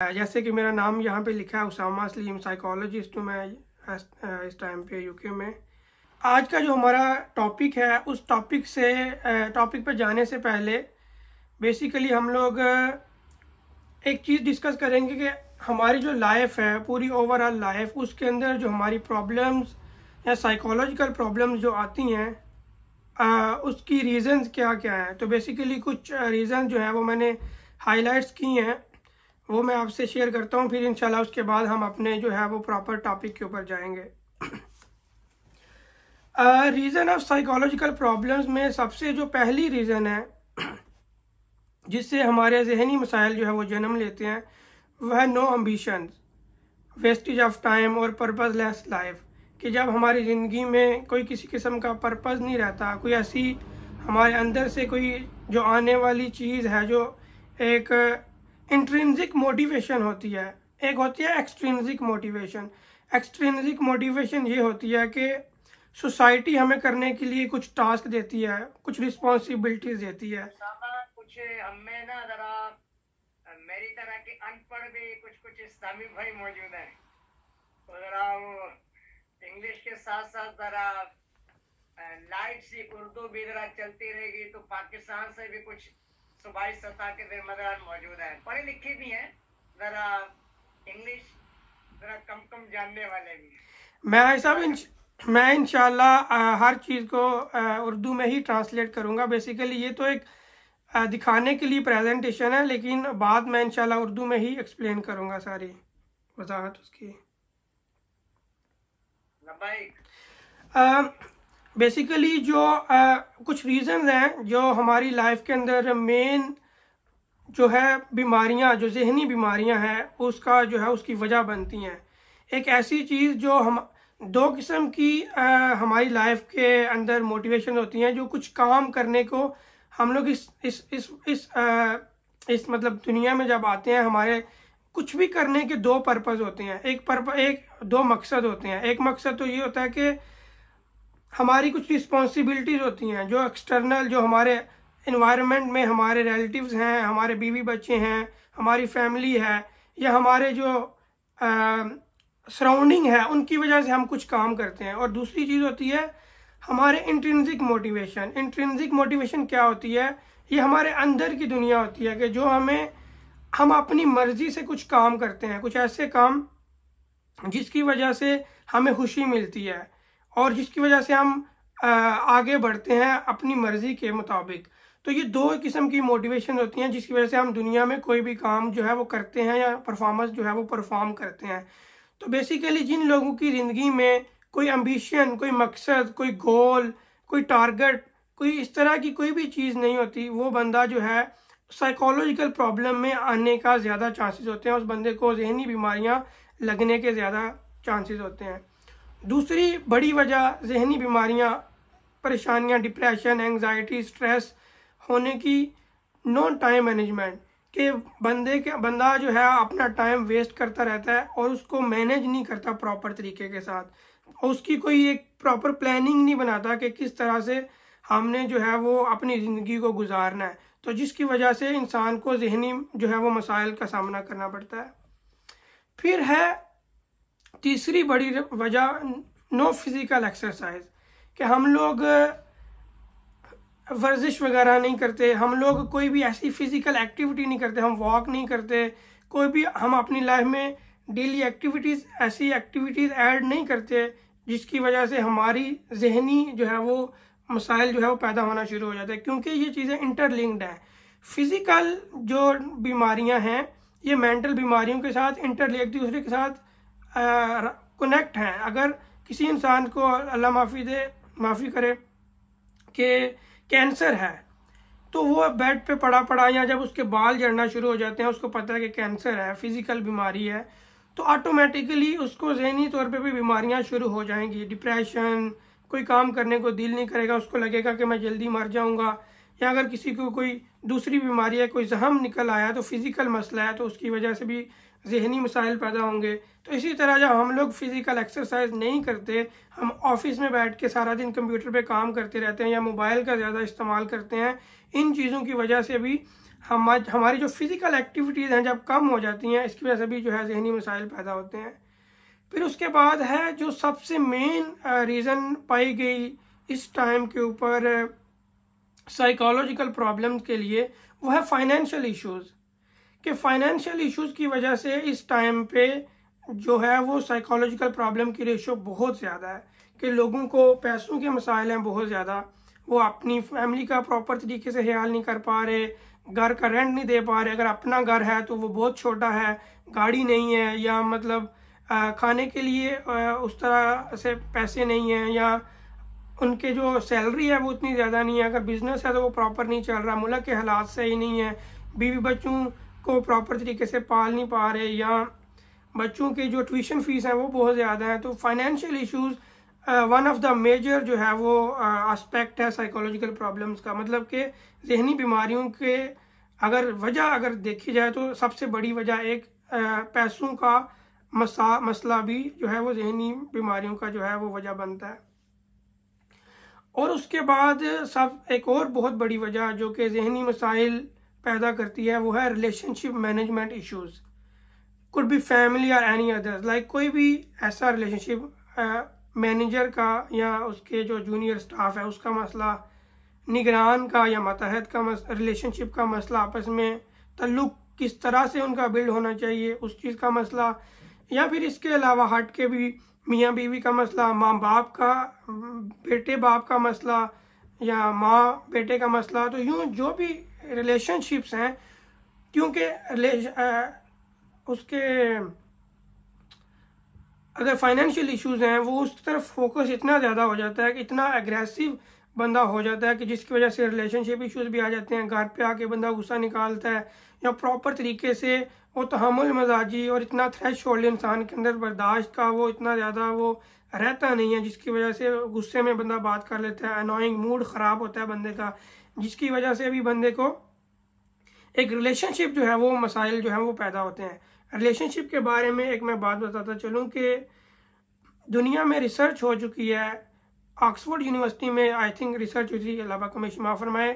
जैसे कि मेरा नाम यहाँ पे लिखा है उसामा सलीम साइकोलॉजिस्ट हूँ मैं इस टाइम पे यूके में। आज का जो हमारा टॉपिक है उस टॉपिक पे जाने से पहले बेसिकली हम लोग एक चीज़ डिस्कस करेंगे कि हमारी जो लाइफ है पूरी ओवरऑल लाइफ उसके अंदर जो हमारी प्रॉब्लम्स या साइकोलॉजिकल प्रॉब्लम्स जो आती हैं उसकी रीज़न्स क्या क्या हैं। तो बेसिकली कुछ रीज़न जो है वो मैंने हाईलाइट्स की हैं, वो मैं आपसे शेयर करता हूँ। फिर इंशाल्लाह उसके बाद हम अपने जो है वो प्रॉपर टॉपिक के ऊपर जाएंगे। रीज़न ऑफ साइकोलॉजिकल प्रॉब्लम्स में सबसे जो पहली रीज़न है जिससे हमारे जहनी मसाइल जो है वो जन्म लेते हैं वह no ambitions, wastage of time और पर्पसलेस लाइफ। कि जब हमारी ज़िंदगी में कोई किसी किस्म का पर्पस नहीं रहता, कोई ऐसी हमारे अंदर से कोई जो आने वाली चीज़ है जो एक इंट्रिंसिक मोटिवेशन होती है, एक होती है एक्सट्रिंसिक मोटिवेशन। एक्सट्रिंसिक मोटिवेशन ये होती है कि सोसाइटी हमें करने के लिए कुछ टास्क देती है, कुछ रिस्पॉन्सिबिलिटीज देती है। कुछ हमें ना जरा मेरी तरह के अनपढ़ भी कुछ इस्लामी भाई मौजूद हैं, तो जरा वो इंग्लिश के साथ साथ जरा लाइट सी उर्दू भी जरा चलती रहेगी तो पाकिस्तान से भी कुछ सूबाई सतह के जिम्मेदार मौजूद हैं, पढ़े लिखे भी हैं, जरा इंग्लिश जरा कम कम जानने वाले भी। मैं इंशाल्लाह हर चीज़ को उर्दू में ही ट्रांसलेट करूँगा। बेसिकली ये तो एक दिखाने के लिए प्रेजेंटेशन है, लेकिन बाद में इंशाल्लाह उर्दू में ही एक्सप्लेन करूँगा सारी वजाहत उसकी। बेसिकली जो कुछ रीज़न हैं जो हमारी लाइफ के अंदर मेन जो है बीमारियां, जो जहनी बीमारियां हैं उसका जो है उसकी वजह बनती हैं। एक ऐसी चीज़ जो हम दो किस्म की हमारी लाइफ के अंदर मोटिवेशन होती हैं, जो कुछ काम करने को हम लोग इस मतलब दुनिया में जब आते हैं, हमारे कुछ भी करने के दो पर्पस होते हैं। दो मकसद होते हैं। एक मकसद तो ये होता है कि हमारी कुछ रिस्पॉन्सिबिलिटीज़ होती हैं जो एक्सटर्नल, जो हमारे इन्वायरमेंट में हमारे रिलेटिव्स हैं, हमारे बीवी बच्चे हैं, हमारी फैमिली है, या हमारे जो सराउंडिंग है, उनकी वजह से हम कुछ काम करते हैं। और दूसरी चीज़ होती है हमारे इंट्रिंसिक मोटिवेशन। इंट्रिंसिक मोटिवेशन क्या होती है? ये हमारे अंदर की दुनिया होती है कि जो हम अपनी मर्जी से कुछ काम करते हैं, कुछ ऐसे काम जिसकी वजह से हमें खुशी मिलती है और जिसकी वजह से हम आगे बढ़ते हैं अपनी मर्जी के मुताबिक। तो ये दो किस्म की मोटिवेशन होती हैं जिसकी वजह से हम दुनिया में कोई भी काम जो है वो करते हैं या परफॉर्मेंस जो है वो परफॉर्म करते हैं। तो बेसिकली जिन लोगों की ज़िंदगी में कोई एम्बिशन, कोई मकसद, कोई गोल, कोई टारगेट, कोई इस तरह की कोई भी चीज़ नहीं होती, वो बंदा जो है साइकोलॉजिकल प्रॉब्लम में आने का ज़्यादा चांसेस होते हैं। उस बंदे को जहनी बीमारियां लगने के ज़्यादा चांसेस होते हैं। दूसरी बड़ी वजह जहनी बीमारियां, परेशानियां, डिप्रेशन, एंग्जाइटी, स्ट्रेस होने की नो टाइम मैनेजमेंट के बंदा जो है अपना टाइम वेस्ट करता रहता है और उसको मैनेज नहीं करता प्रॉपर तरीके के साथ, और उसकी कोई एक प्रॉपर प्लानिंग नहीं बनाता कि किस तरह से हमने जो है वो अपनी ज़िंदगी को गुजारना है। तो जिसकी वजह से इंसान को जहनी जो है वो मसाइल का सामना करना पड़ता है। फिर है तीसरी बड़ी वजह नो फिज़िकल एक्सरसाइज, कि हम लोग वर्जिश वगैरह नहीं करते, हम लोग कोई भी ऐसी फिज़िकल एक्टिविटी नहीं करते, हम वॉक नहीं करते, कोई भी हम अपनी लाइफ में डेली एक्टिविटीज़, ऐसी एक्टिविटीज़ ऐड नहीं करते जिसकी वजह से हमारी जहनी जो है वो मसाइल जो है वो पैदा होना शुरू हो जाते हैं, क्योंकि ये चीज़ें इंटरलिंक्ड हैं। फिज़िकल जो बीमारियां हैं ये मेंटल बीमारियों के साथ एक दूसरे के साथ कनेक्ट हैं। अगर किसी इंसान को अल्लाह माफ़ी करे कि कैंसर है, तो वो बेड पे पड़ा या जब उसके बाल झड़ना शुरू हो जाते हैं, उसको पता है कि कैंसर है, फिज़िकल बीमारी है, तो ऑटोमेटिकली उसको जहनी तौर पे भी बीमारियां शुरू हो जाएंगी। डिप्रेशन, कोई काम करने को दिल नहीं करेगा, उसको लगेगा कि मैं जल्दी मर जाऊंगा। या अगर किसी को कोई दूसरी बीमारी है, कोई जख्म निकल आया, तो फिज़िकल मसला है, तो उसकी वजह से भी जहनी मसाइल पैदा होंगे। तो इसी तरह जब हम लोग फिज़िकल एक्सरसाइज नहीं करते, हम ऑफिस में बैठ के सारा दिन कंप्यूटर पे काम करते रहते हैं या मोबाइल का ज़्यादा इस्तेमाल करते हैं, इन चीज़ों की वजह से भी हमारी जो फिज़िकल एक्टिविटीज़ हैं जब कम हो जाती हैं, इसकी वजह से भी जो है जहनी मसाइल पैदा होते हैं। फिर उसके बाद है जो सबसे मेन रीज़न पाई गई इस टाइम के ऊपर साइकोलॉजिकल प्रॉब्लम्स के लिए, वो है फाइनेंशियल इश्यूज़। कि फाइनेंशियल इश्यूज़ की वजह से इस टाइम पे जो है वो साइकोलॉजिकल प्रॉब्लम की रेशो बहुत ज़्यादा है, कि लोगों को पैसों के मसाइल हैं बहुत ज़्यादा, वो अपनी फैमिली का प्रॉपर तरीके से ख्याल नहीं कर पा रहे, घर का रेंट नहीं दे पा रहे, अगर अपना घर है तो वो बहुत छोटा है, गाड़ी नहीं है, या मतलब खाने के लिए उस तरह से पैसे नहीं हैं, या उनके जो सैलरी है वो उतनी ज़्यादा नहीं है, अगर बिजनेस है तो वो प्रॉपर नहीं चल रहा, मुल्क के हालात सही नहीं है, बीवी बच्चों को प्रॉपर तरीके से पाल नहीं पा रहे, या बच्चों के जो ट्यूशन फीस है वो बहुत ज़्यादा है। तो financial issues one of the major जो है वो एस्पेक्ट है साइकोलॉजिकल प्रॉब्लम्स का। मतलब कि जहनी बीमारियों के अगर देखी जाए तो सबसे बड़ी वजह एक पैसों का मसला भी जो है वो जहनी बीमारियों का जो है वो वजह बनता है। और उसके बाद एक और बहुत बड़ी वजह जो कि जहनी मसाइल पैदा करती है वो है relationship management issues. Could be family और एनी अदर्स, लाइक कोई भी ऐसा रिलेशनशिप मैनेजर का या उसके जो जूनियर स्टाफ है उसका मसला, निगरान का या मातहत का रिलेशनशिप का मसला, आपस में तल्लुक़ किस तरह से उनका बिल्ड होना चाहिए उस चीज़ का मसला, या फिर इसके अलावा हट के भी मियाँ बीवी का मसला, माँ बाप का, बेटे बाप का मसला, या माँ बेटे का मसला। तो यूँ जो भी रिलेशनशिप्स हैं, क्योंकि उसके अगर फाइनेंशियल इश्यूज़ हैं वो उस तरफ फोकस इतना ज़्यादा हो जाता है कि इतना एग्रेसिव बंदा हो जाता है कि जिसकी वजह से रिलेशनशिप इश्यूज़ भी आ जाते हैं, घर पे आके बंदा गुस्सा निकालता है, या प्रॉपर तरीके से वो तहम्मुल मजाजी और इतना थ्रेशोल्ड इंसान के अंदर बर्दाश्त का वो इतना ज़्यादा वो रहता नहीं है, जिसकी वजह से गुस्से में बंदा बात कर लेता है, अनोइंग मूड ख़राब होता है बंदे का, जिसकी वजह से भी बंदे को एक रिलेशनशिप जो है वो मसाइल जो है वो पैदा होते हैं। रिलेशनशिप के बारे में एक मैं बात बताता चलूँ कि दुनिया में रिसर्च हो चुकी है, ऑक्सफोर्ड यूनिवर्सिटी में आई थिंक रिसर्च हुई थी, अल्लाह का माफ़ फरमाए।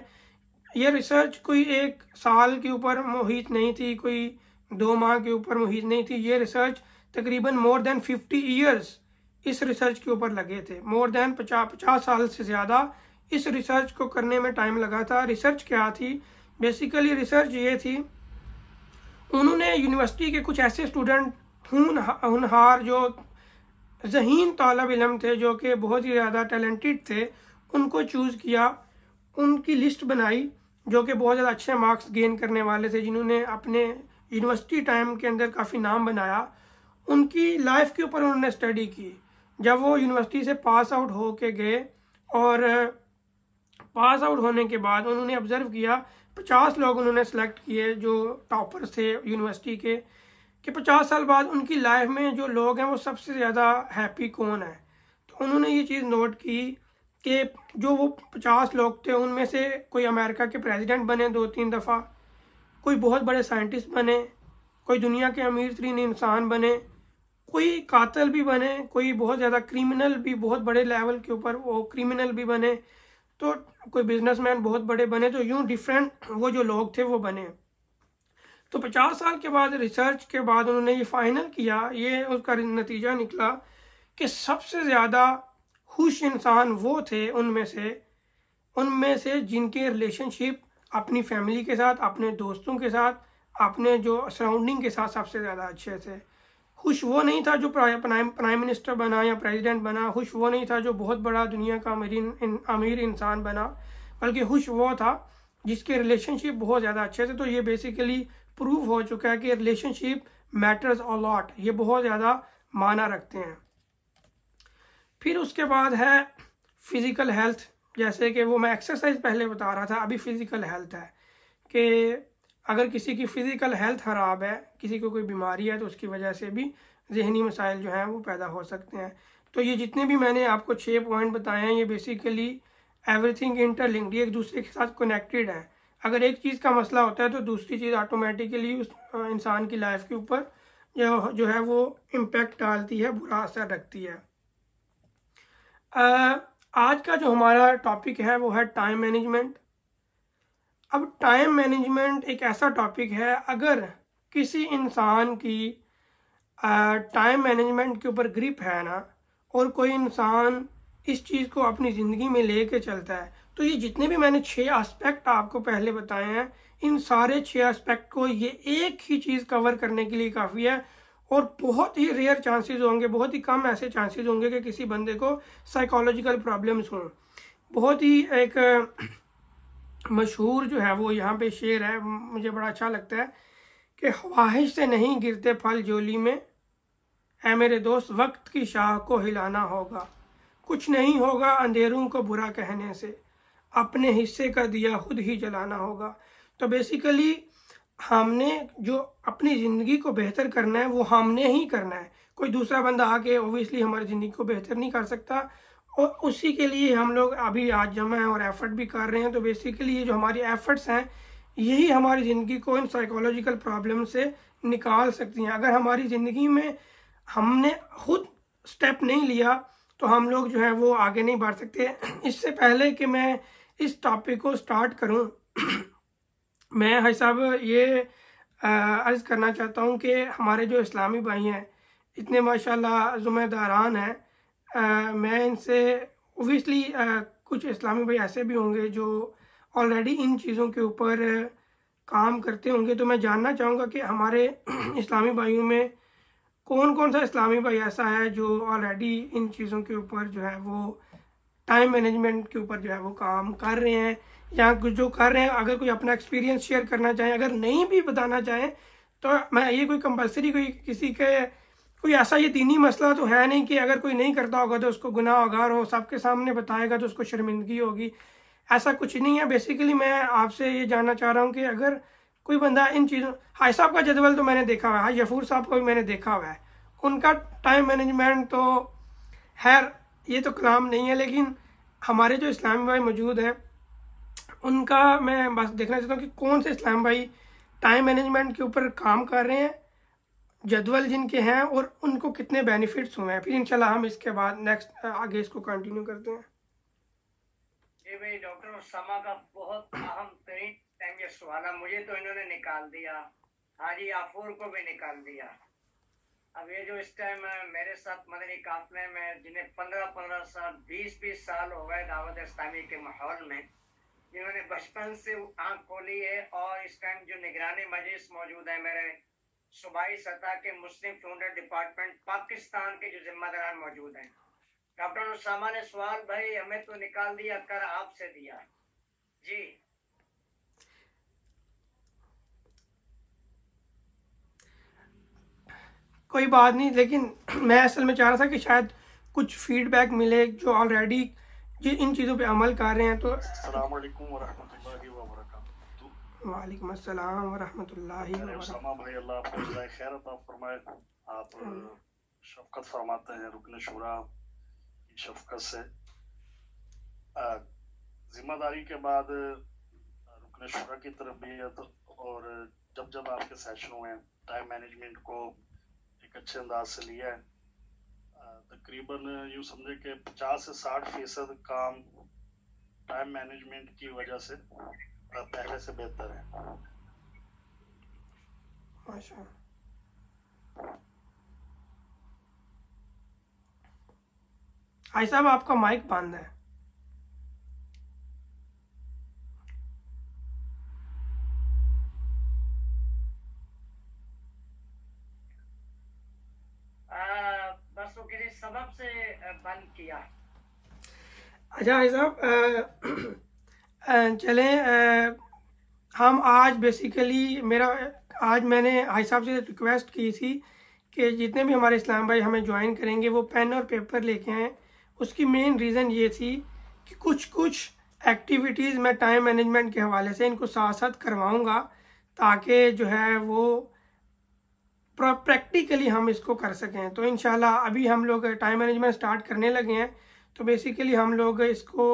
ये रिसर्च कोई एक साल के ऊपर मुहित नहीं थी, कोई 2 माह के ऊपर मुहित नहीं थी, ये रिसर्च तकरीबन मोर देन 50 ईयर्स इस रिसर्च के ऊपर लगे थे, मोर देन 50 साल से ज़्यादा इस रिसर्च को करने में टाइम लगा था। रिसर्च क्या थी? बेसिकली रिसर्च ये थी, उन्होंने यूनिवर्सिटी के कुछ ऐसे स्टूडेंट होनहार जो ज़हीन तालब इल्म थे, जो कि बहुत ही ज़्यादा टैलेंटेड थे, उनको चूज़ किया, उनकी लिस्ट बनाई जो कि बहुत ज़्यादा अच्छे मार्क्स गेन करने वाले थे, जिन्होंने अपने यूनिवर्सिटी टाइम के अंदर काफ़ी नाम बनाया। उनकी लाइफ के ऊपर उन्होंने स्टडी की। जब वो यूनिवर्सिटी से पास आउट हो के गए और पास आउट होने के बाद उन्होंने ऑब्ज़र्व किया, 50 लोग उन्होंने सेलेक्ट किए जो टॉपर्स थे यूनिवर्सिटी के, कि 50 साल बाद उनकी लाइफ में जो लोग हैं वो सबसे ज़्यादा हैप्पी कौन है। तो उन्होंने ये चीज़ नोट की कि जो वो 50 लोग थे उनमें से कोई अमेरिका के प्रेसिडेंट बने 2-3 दफ़ा, कोई बहुत बड़े साइंटिस्ट बने, कोई दुनिया के अमीर तरीन इंसान बने, कोई कातिल भी बने, कोई बहुत ज़्यादा क्रिमिनल भी, बहुत बड़े लेवल के ऊपर वो क्रिमिनल भी बने, तो कोई बिजनेसमैन बहुत बड़े बने। तो यूँ डिफरेंट वो जो लोग थे वो बने। तो 50 साल के बाद रिसर्च के बाद उन्होंने ये फाइनल किया, ये उसका नतीजा निकला कि सबसे ज़्यादा खुश इंसान वो थे उनमें से जिनके रिलेशनशिप अपनी फैमिली के साथ, अपने दोस्तों के साथ, अपने जो सराउंडिंग के साथ सबसे ज़्यादा अच्छे थे। खुश वो नहीं था जो प्राइम मिनिस्टर बना या प्रेसिडेंट बना, खुश वो नहीं था जो बहुत बड़ा दुनिया का अमीर इंसान बना, बल्कि खुश वो था जिसके रिलेशनशिप बहुत ज़्यादा अच्छे थे। तो ये बेसिकली प्रूव हो चुका है कि रिलेशनशिप मैटर्स अ लॉट, ये बहुत ज़्यादा माना रखते हैं। फिर उसके बाद है फिज़िकल हेल्थ, जैसे कि वो मैं एक्सरसाइज पहले बता रहा था, अभी फिज़िकल हेल्थ है कि अगर किसी की फ़िज़िकल हेल्थ ख़राब है, किसी को कोई बीमारी है, तो उसकी वजह से भी जहनी मसाइल जो हैं वो पैदा हो सकते हैं। तो ये जितने भी मैंने आपको 6 पॉइंट बताए हैं, ये बेसिकली एवरीथिंग इंटरलिंक्ड, ये एक दूसरे के साथ कनेक्टेड है। अगर एक चीज़ का मसला होता है तो दूसरी चीज़ ऑटोमेटिकली उस इंसान की लाइफ के ऊपर जो है वो इम्पेक्ट डालती है, बुरा असर रखती है। आज का जो हमारा टॉपिक है वो है टाइम मैनेजमेंट। अब टाइम मैनेजमेंट एक ऐसा टॉपिक है, अगर किसी इंसान की टाइम मैनेजमेंट के ऊपर ग्रिप है ना, और कोई इंसान इस चीज़ को अपनी ज़िंदगी में लेके चलता है, तो ये जितने भी मैंने 6 एस्पेक्ट आपको पहले बताए हैं, इन सारे 6 एस्पेक्ट को ये एक ही चीज़ कवर करने के लिए काफ़ी है। और बहुत ही रेयर चांसेस होंगे, बहुत ही कम ऐसे चांसेस होंगे कि किसी बंदे को साइकोलॉजिकल प्रॉब्लम्स हों। बहुत ही एक मशहूर जो है वो यहाँ पे शेर है, मुझे बड़ा अच्छा लगता है कि ख्वाहिश से नहीं गिरते फल झोली में, ऐ मेरे दोस्त वक्त की शाह को हिलाना होगा, कुछ नहीं होगा अंधेरों को बुरा कहने से, अपने हिस्से का दिया खुद ही जलाना होगा। तो बेसिकली हमने जो अपनी ज़िंदगी को बेहतर करना है वो हमने ही करना है, कोई दूसरा बंदा आके ओबियसली हमारी ज़िंदगी को बेहतर नहीं कर सकता। और उसी के लिए हम लोग अभी आज जमा हैं और एफर्ट भी कर रहे हैं। तो बेसिकली ये जो हमारी एफर्ट्स हैं यही हमारी ज़िंदगी को इन साइकोलॉजिकल प्रॉब्लम से निकाल सकती हैं। अगर हमारी ज़िंदगी में हमने खुद स्टेप नहीं लिया तो हम लोग जो है वो आगे नहीं बढ़ सकते। इससे पहले कि मैं इस टॉपिक को स्टार्ट करूं, मैं भाई साहब ये अर्ज़ करना चाहता हूं कि हमारे जो इस्लामी भाई हैं इतने माशाल्लाह ज़िम्मेदारान हैं। मैं इनसे ओबियसली कुछ इस्लामी भाई ऐसे भी होंगे जो ऑलरेडी इन चीज़ों के ऊपर काम करते होंगे। तो मैं जानना चाहूँगा कि हमारे इस्लामी भाइयों में कौन कौन सा इस्लामी भाई ऐसा है जो ऑलरेडी इन चीज़ों के ऊपर जो है वो टाइम मैनेजमेंट के ऊपर जो है वो काम कर रहे हैं, या कुछ जो कर रहे हैं अगर कोई अपना एक्सपीरियंस शेयर करना चाहें। अगर नहीं भी बताना चाहें तो मैं ये कोई कंपलसरी कोई किसी के कोई ऐसा ये दीनी मसला तो है नहीं कि अगर कोई नहीं करता होगा तो उसको गुनाह होगा और सबके सामने बताएगा तो उसको शर्मिंदगी होगी, ऐसा कुछ नहीं है। बेसिकली मैं आपसे ये जानना चाह रहा हूँ कि अगर कोई बंदा इन चीज़ों, हाई साहब का जदवल तो मैंने देखा हुआ है, हाई जफूर साहब को भी मैंने देखा हुआ है, उनका टाइम मैनेजमेंट तो खैर ये तो कलाम नहीं है, लेकिन हमारे जो इस्लामी भाई मौजूद हैं उनका मैं बस देखना चाहता हूँ कि कौन से इस्लामी भाई टाइम मैनेजमेंट के ऊपर काम कर रहे हैं, जदवल जिनके हैं, और उनको कितने बेनिफिट्स हुए हैं। फिर इंशाल्लाह हम इसके बाद नेक्स्ट आगे इसको कंटिन्यू करते हैं। जी भाई, डॉक्टर उसामा का बहुत अहम तरीन टाइम ये सवाल है, मुझे तो इन्होंने निकाल दिया, हाजी आफूर को भी निकाल दिया। अब ये जो इस टाइम मेरे साथ मदनी काफले में जिन्हें 15-15 साल 20-20 साल हो गए दावत इस्लामी के माहौल में, जिन्होंने बचपन से आंख खोली है, और इस टाइम जो निगरानी मजलिस मौजूद है मेरे सूबाई सतह के मुस्लिम फ्यूनरल डिपार्टमेंट पाकिस्तान के जो जिम्मेदार मौजूद हैं, डॉक्टर उसामा ने सवाल भाई हमें तो निकाल दिया, कर आपसे दिया। जी कोई बात नहीं, लेकिन मैं असल में चाह रहा था कि शायद कुछ फीडबैक मिले जो ऑलरेडी इन चीज़ों पे अमल कर रहे हैं। तो अस्सलाम वालेकुम वरहमतुल्लाहि वबरकातुहू। वालेकुम अस्सलाम वरहमतुल्लाहि वबरकातुहू। उसामा भाई अल्लाह आपको जज़ाए खैर अता फरमाए। आप शफकत फरमाते हैं रुकन शुरा की शफकत से। जिम्मेदारी के बाद रुकन शुरा की तरबियत, और जब जब आपके सेशन हुए टाइम मैनेजमेंट को एक अच्छे अंदाज से लिया है, तकरीबन यूँ समझे कि 50 से 60% काम टाइम मैनेजमेंट की वजह से पहले से बेहतर है। माशाअल्लाह। भाई साहब आपका माइक बंद है। बस वो किसी सबब से बंद किया। अच्छा भाई साहब, चलें, हम आज बेसिकली आज मैंने भाई साहब से रिक्वेस्ट की थी कि जितने भी हमारे इस्लाम भाई हमें ज्वाइन करेंगे वो पेन और पेपर लेके आएँ। उसकी मेन रीज़न ये थी कि कुछ एक्टिविटीज़ मैं टाइम मैनेजमेंट के हवाले से इनको साथ साथ करवाऊँगा, ताकि जो है वो प्रैक्टिकली हम इसको कर सकें। तो इंशाल्लाह अभी हम लोग टाइम मैनेजमेंट स्टार्ट करने लगे हैं। तो बेसिकली हम लोग इसको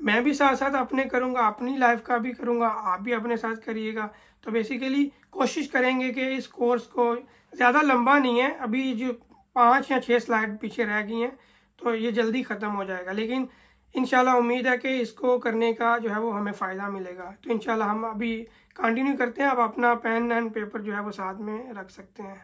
मैं भी साथ साथ अपने करूँगा, अपनी लाइफ का भी करूँगा, आप भी अपने साथ करिएगा। तो बेसिकली कोशिश करेंगे कि इस कोर्स को ज़्यादा लंबा नहीं है, अभी जो 5 या 6 स्लाइड पीछे रह गई हैं तो ये जल्दी ख़त्म हो जाएगा। लेकिन इंशाल्लाह उम्मीद है कि इसको करने का जो है वो हमें फ़ायदा मिलेगा। तो इंशाल्लाह हम अभी कंटिन्यू करते हैं। आप अपना पेन एंड पेपर जो है वो साथ में रख सकते हैं।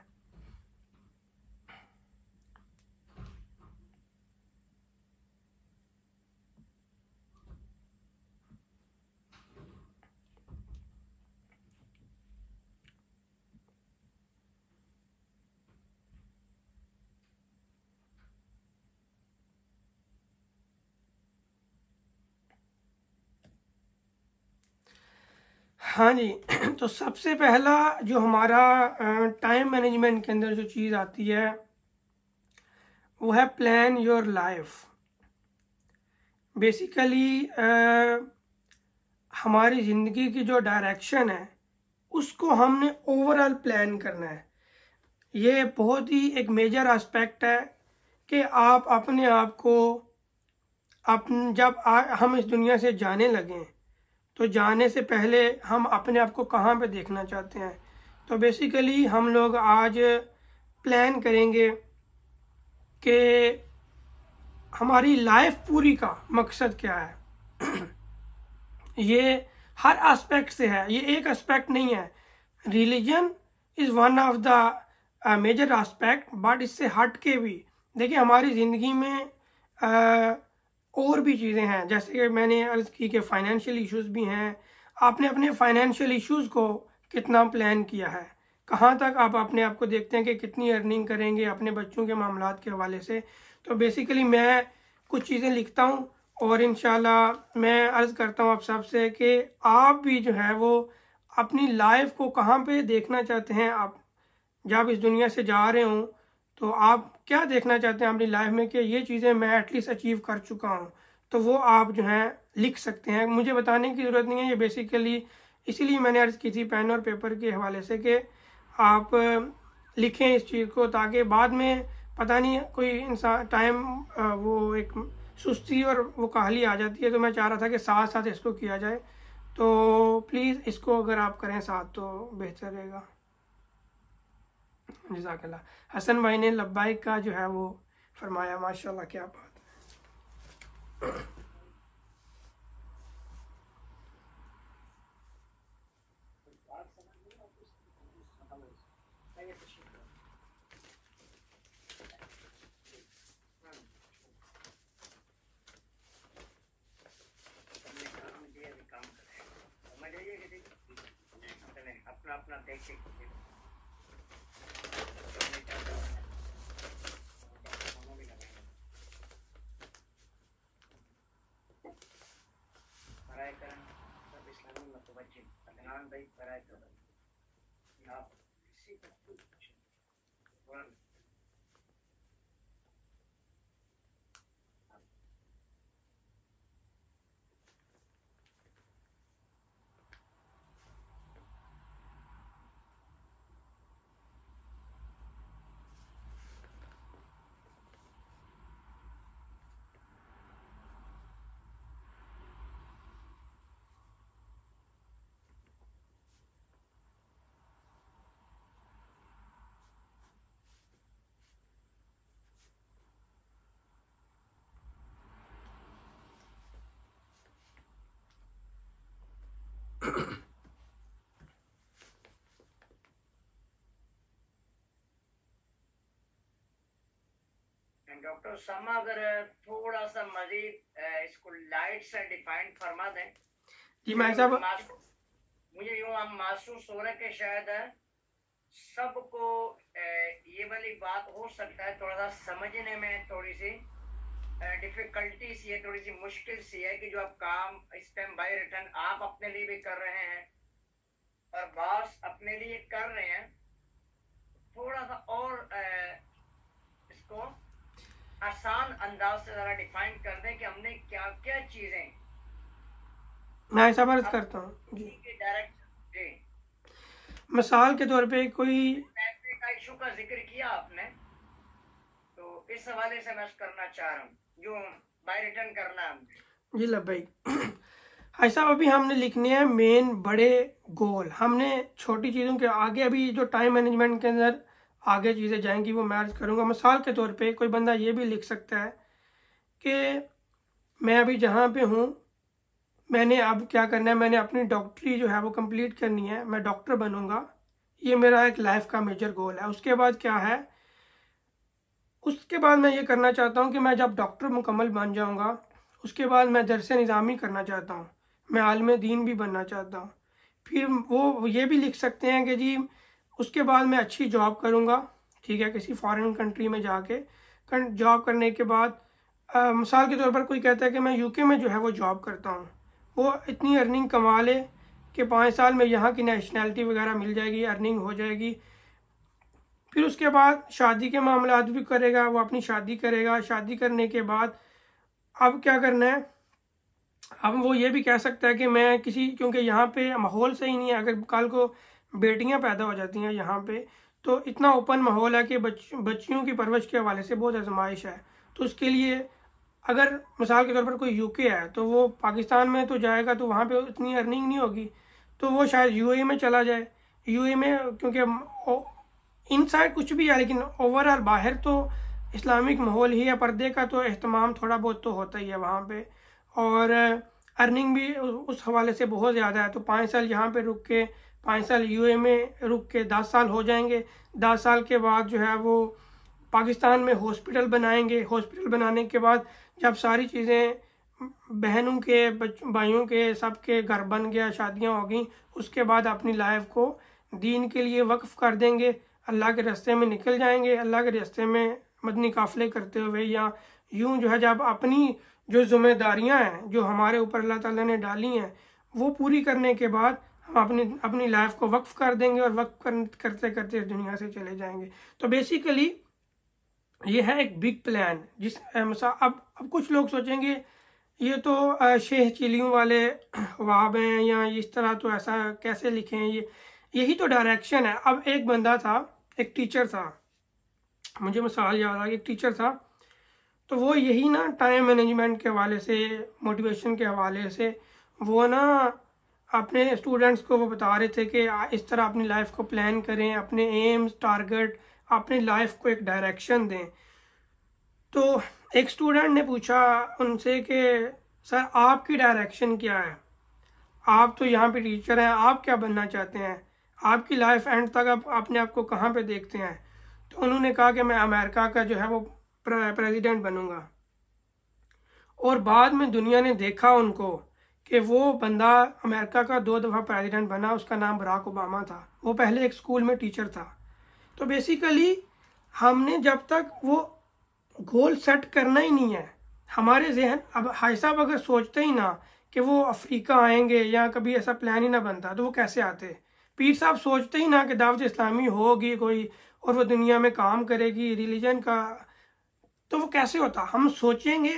हाँ जी, तो सबसे पहला जो हमारा टाइम मैनेजमेंट के अंदर जो चीज़ आती है वो है प्लान योर लाइफ। बेसिकली हमारी ज़िंदगी की जो डायरेक्शन है उसको हमने ओवरऑल प्लान करना है। ये बहुत ही एक मेजर एस्पेक्ट है कि आप अपने आप को हम इस दुनिया से जाने लगें तो जाने से पहले हम अपने आप को कहाँ पे देखना चाहते हैं। तो बेसिकली हम लोग आज प्लान करेंगे कि हमारी लाइफ पूरी का मकसद क्या है। ये हर एस्पेक्ट से है, ये एक एस्पेक्ट नहीं है। Religion is one of the major aspect, but इससे हट के भी देखिए हमारी ज़िंदगी में और भी चीज़ें हैं। जैसे कि मैंने अर्ज़ की कि फाइनेंशियल इश्यूज़ भी हैं। आपने अपने फाइनेंशियल इश्यूज़ को कितना प्लान किया है, कहाँ तक आप अपने आप को देखते हैं कि कितनी अर्निंग करेंगे अपने बच्चों के मामलात के हवाले से। तो बेसिकली मैं कुछ चीज़ें लिखता हूँ और इंशाल्लाह मैं अर्ज़ करता हूँ आप सबसे कि आप भी जो है वो अपनी लाइफ को कहाँ पे देखना चाहते हैं। आप जब इस दुनिया से जा रहे हों तो आप क्या देखना चाहते हैं अपनी लाइफ में कि ये चीज़ें मैं एटलीस्ट अचीव कर चुका हूँ, तो वो आप जो है लिख सकते हैं। मुझे बताने की ज़रूरत नहीं है, ये बेसिकली इसीलिए मैंने अर्ज़ की थी पेन और पेपर के हवाले से कि आप लिखें इस चीज़ को, ताकि बाद में पता नहीं कोई इंसान टाइम वो एक सुस्ती और वो काहली आ जाती है। तो मैं चाह रहा था कि साथ साथ इसको किया जाए, तो प्लीज़ इसको अगर आप करें साथ तो बेहतर रहेगा। जज़ाकल्लाह। हसन भाई ने लब्बाइक का जो है वो फरमाया, माशाल्लाह क्या बात है। अपना अपना देख भाई कराए आप इसी डॉक्टर समा अगर थोड़ा सा मजीद इसको लाइट से डिफाइन फरमा दें। जी मैं साहब, मुझे यूँ हम महसूस हो रहा है कि शायद सबको ये वाली बात हो सकता है, थोड़ा सा समझने में थोड़ी सी डिफिकल्टी सी है, थोड़ी सी मुश्किल सी है कि जो आप काम इस टाइम बाय रिटर्न आप अपने लिए भी कर रहे हैं और बॉस अपने लिए कर रहे हैं, थोड़ा सा और इसको आसान अंदाज से जरा डिफाइन कर दें कि हमने क्या क्या चीजें। मैं ऐसा अर्ज करता हूँ जी, मिसाल के तौर पे कोई पैसे का इशू का जिक्र किया आपने, तो इस हवाले से मैं करना चाह रहा हूँ जो बाय रिटर्न करना है। जी लब्बाई ऐसा अभी हमने लिखने हैं मेन बड़े गोल। हमने छोटी चीज़ों के आगे अभी जो टाइम मैनेजमेंट के अंदर आगे चीज़ें जाएंगी वो मैं अर्ज करूँगा। मिसाल के तौर पे कोई बंदा ये भी लिख सकता है कि मैं अभी जहाँ पे हूँ, मैंने अब क्या करना है, मैंने अपनी डॉक्टरी जो है वो कंप्लीट करनी है, मैं डॉक्टर बनूंगा। ये मेरा एक लाइफ का मेजर गोल है। उसके बाद क्या है, उसके बाद मैं ये करना चाहता हूँ कि मैं जब डॉक्टर मुकम्मल बन जाऊँगा, उसके बाद मैं दरस निज़ामी करना चाहता हूँ, मैं आलिम दीन भी बनना चाहता हूँ। फिर वो ये भी लिख सकते हैं कि जी उसके बाद मैं अच्छी जॉब करूँगा, ठीक है, किसी फॉरेन कंट्री में जाके जॉब करने के बाद मिसाल के तौर पर कोई कहता है कि मैं यूके में जो है वो जॉब करता हूँ, वो इतनी अर्निंग कमा ले कि 5 साल में यहाँ की नेशनैलिटी वगैरह मिल जाएगी, अर्निंग हो जाएगी। फिर उसके बाद शादी के मामलात भी करेगा, वो अपनी शादी करेगा। शादी करने के बाद अब क्या करना है, अब वो ये भी कह सकता है कि मैं किसी, क्योंकि यहाँ पे माहौल सही नहीं है, अगर कल को बेटियाँ पैदा हो जाती हैं यहाँ पे, तो इतना ओपन माहौल है कि बच्चियों की परवरिश के हवाले से बहुत आजमाइश है। तो उसके लिए अगर मिसाल के तौर पर कोई यूके है तो वो पाकिस्तान में तो जाएगा तो वहाँ पे इतनी अर्निंग नहीं होगी, तो वो शायद यूएई में चला जाए। यूएई में क्योंकि इनसाइड कुछ भी है, लेकिन ओवरऑल बाहर तो इस्लामिक माहौल ही है, पर्दे का तो एहतमाम थोड़ा बहुत तो होता ही है वहाँ पे, और अर्निंग भी उस हवाले से बहुत ज़्यादा है। तो 5 साल यहाँ पे रुक के, 5 साल यूएई में रुक के 10 साल हो जाएंगे। 10 साल के बाद जो है वो पाकिस्तान में हॉस्पिटल बनाएंगे। हॉस्पिटल बनाने के बाद जब सारी चीज़ें, बहनों के भाइयों के सबके घर बन गया, शादियाँ हो गई, उसके बाद अपनी लाइफ को दीन के लिए वक्फ कर देंगे, अल्लाह के रास्ते में निकल जाएंगे। अल्लाह के रास्ते में मदनी काफ़िले करते हुए, या यूं जो है जब अपनी जो जिम्मेदारियां हैं जो हमारे ऊपर अल्लाह ताला ने डाली हैं वो पूरी करने के बाद हम अपनी अपनी लाइफ को वक्फ कर देंगे, और वक्फ करते करते दुनिया से चले जाएंगे। तो बेसिकली ये है एक बिग प्लान। अब कुछ लोग सोचेंगे ये तो शेख चिलियों वाले ख्वाब हैं, या इस तरह तो ऐसा कैसे लिखें, ये यही तो डायरेक्शन है। अब एक बंदा था, एक टीचर था, मुझे मिसाल याद आ गई, एक टीचर था, तो वो यही ना टाइम मैनेजमेंट के हवाले से, मोटिवेशन के हवाले से, वो ना अपने स्टूडेंट्स को वो बता रहे थे कि इस तरह अपनी लाइफ को प्लान करें, अपने एम्स, टारगेट, अपनी लाइफ को एक डायरेक्शन दें। तो एक स्टूडेंट ने पूछा उनसे कि सर आपकी डायरेक्शन क्या है, आप तो यहाँ पे टीचर हैं, आप क्या बनना चाहते हैं, आपकी लाइफ एंड तक आप अपने आप को कहाँ पे देखते हैं। तो उन्होंने कहा कि मैं अमेरिका का जो है वो प्रेसिडेंट बनूंगा। और बाद में दुनिया ने देखा उनको कि वो बंदा अमेरिका का 2 दफ़ा प्रेसिडेंट बना, उसका नाम बराक ओबामा था, वो पहले एक स्कूल में टीचर था। तो बेसिकली हमने जब तक वो गोल सेट करना ही नहीं है, हमारे जहन, अब भाई साहब अगर सोचते ही ना कि वो अफ्रीका आएंगे या कभी ऐसा प्लान ही ना बनता तो वो कैसे आते। पीर साहब सोचते ही ना कि दावत इस्लामी होगी कोई और वो दुनिया में काम करेगी रिलीजन का, तो वो कैसे होता। हम सोचेंगे,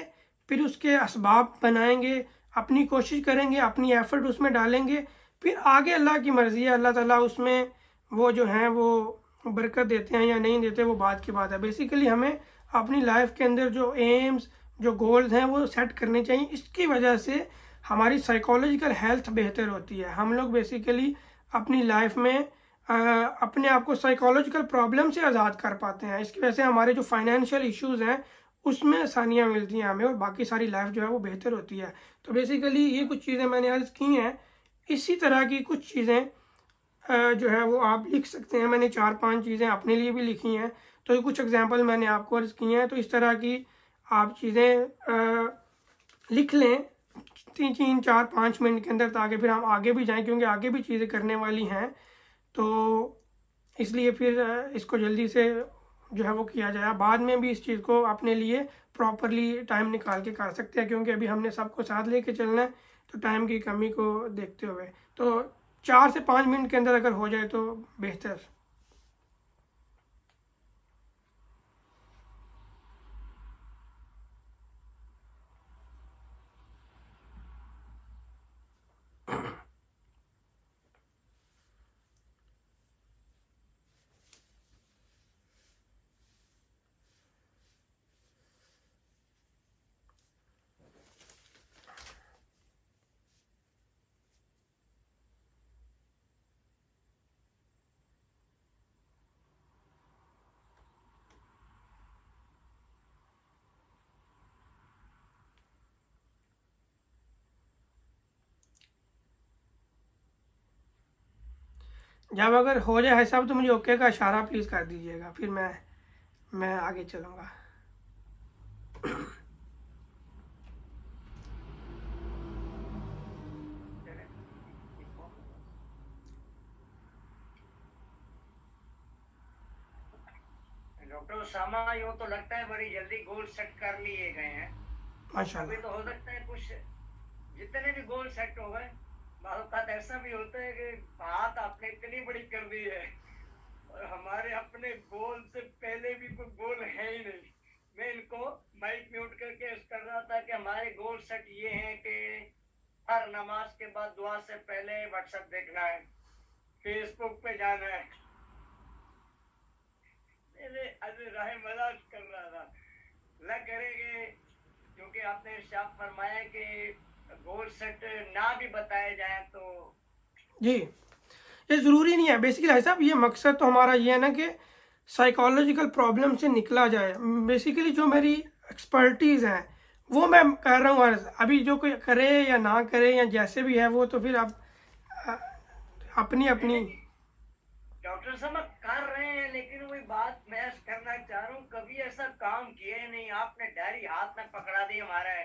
फिर उसके असबाब बनाएंगे, अपनी कोशिश करेंगे, अपनी एफर्ट उसमें डालेंगे, फिर आगे अल्लाह की मर्जी है, अल्लाह ताला उसमें वो जो है वो बरकत देते हैं या नहीं देते वो बात की बात है। बेसिकली हमें अपनी लाइफ के अंदर जो एम्स, जो गोल्स हैं वो सेट करने चाहिए। इसकी वजह से हमारी साइकोलॉजिकल हेल्थ बेहतर होती है। हम लोग बेसिकली अपनी लाइफ में अपने आप को साइकोलॉजिकल प्रॉब्लम से आज़ाद कर पाते हैं। इसकी वजह से हमारे जो फाइनेंशियल इश्यूज हैं उसमें आसानियाँ मिलती हैं हमें, और बाकी सारी लाइफ जो है वो बेहतर होती है। तो बेसिकली ये कुछ चीज़ें मैंने अर्ज़ की हैं। इसी तरह की कुछ चीज़ें जो है वो आप लिख सकते हैं। मैंने 4-5 चीज़ें अपने लिए भी लिखी हैं, तो ये कुछ एग्जांपल मैंने आपको अर्ज़ की हैं। तो इस तरह की आप चीज़ें लिख लें 3-4-5 मिनट के अंदर, ताकि फिर हम आगे भी जाएं, क्योंकि आगे भी चीज़ें करने वाली हैं। तो इसलिए फिर इसको जल्दी से जो है वो किया जाए। बाद में भी इस चीज़ को अपने लिए प्रॉपरली टाइम निकाल के कर सकते हैं, क्योंकि अभी हमने सबको साथ लेके चलना है, तो टाइम की कमी को देखते हुए तो 4 से 5 मिनट के अंदर अगर हो जाए तो बेहतर। जब अगर हो जाए हिसाब तो मुझे ओके का इशारा प्लीज़ कर दीजिएगा, फिर मैं आगे चलूँगा। डॉक्टर उसामा, यूँ तो लगता है बड़ी जल्दी गोल सेट कर लिए गए हैं। अभी माशाल्लाह। तो हो सकता है कुछ जितने भी गोल सेट हो गए, बात ऐसा भी होता है कि बात आपने इतनी बड़ी कर दी है और हमारे अपने गोल से पहले भी कोई गोल है ही नहीं। मैं इनको माइक म्यूट करके कर रहा था कि हमारे गोल सेट ये हैं कि हर नमाज के बाद दुआ से पहले व्हाट्सएप देखना है, फेसबुक पे जाना है। राह मजाक कर रहा था, न करेंगे, क्योंकि आपने इरशाद फरमाया कि गोल सेट ना भी बताए जाए तो जी, ये ज़रूरी नहीं है बेसिकली भाई साहब, ये मकसद तो हमारा ये है ना कि साइकोलॉजिकल प्रॉब्लम से निकला जाए। बेसिकली जो मेरी एक्सपर्टीज़ है वो मैं कर रहा हूँ। अभी जो कोई करे या ना करे या जैसे भी है वो तो फिर आप अपनी अपनी। डॉक्टर साहब कर रहे हैं, लेकिन वही बात मैं करना चाह रहा हूँ, कभी ऐसा काम किया नहीं। आपने डायरी हाथ में पकड़ा दी हमारा है,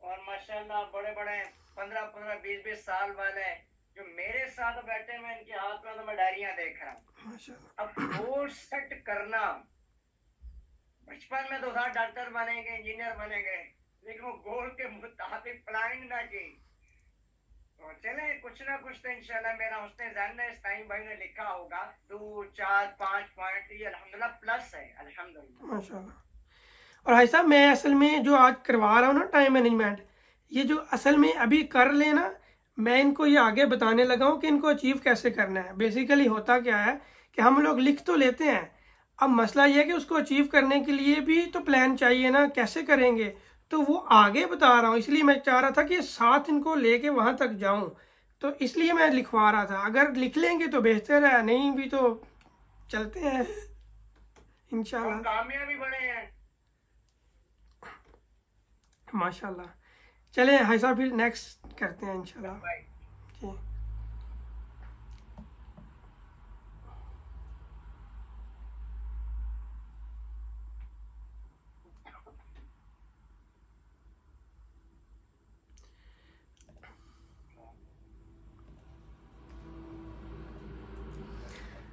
और माशाल्लाह बड़े बड़े 15-15 20-20 साल वाले जो मेरे साथ बैठे हुए, इनके हाथ में तो मैं डायरियां देख रहा हूँ। माशाल्लाह। अब गोल सेट करना, बचपन में तो था डॉक्टर बनेंगे, इंजीनियर बनेंगे, लेकिन वो गोल के मुताबिक प्लानिंग ना की। तो चले कुछ ना कुछ तो इंशाल्लाह मेरा हुस्ने ज़ान है, इस्माइल भाई ने लिखा होगा 2 4 5 पॉइंट, ये अल्हम्दुलिल्लाह प्लस है, अल्हम्दुलिल्लाह माशाल्लाह। और भाई साहब मैं असल में जो आज करवा रहा हूँ ना टाइम मैनेजमेंट, ये जो असल में अभी कर लेना, मैं इनको ये आगे बताने लगा हूँ कि इनको अचीव कैसे करना है। बेसिकली होता क्या है कि हम लोग लिख तो लेते हैं, अब मसला ये है कि उसको अचीव करने के लिए भी तो प्लान चाहिए ना, कैसे करेंगे, तो वो आगे बता रहा हूँ। इसलिए मैं चाह रहा था कि साथ इनको लेके वहां तक जाऊं, तो इसलिए मैं लिखवा रहा था। अगर लिख लेंगे तो बेहतर है, नहीं भी तो चलते हैं इंशाल्लाह। कामयाबी बड़े हैं माशाल्लाह। चले हाई साहब, फिर नेक्स्ट करते हैं इंशाल्लाह भाई। जी।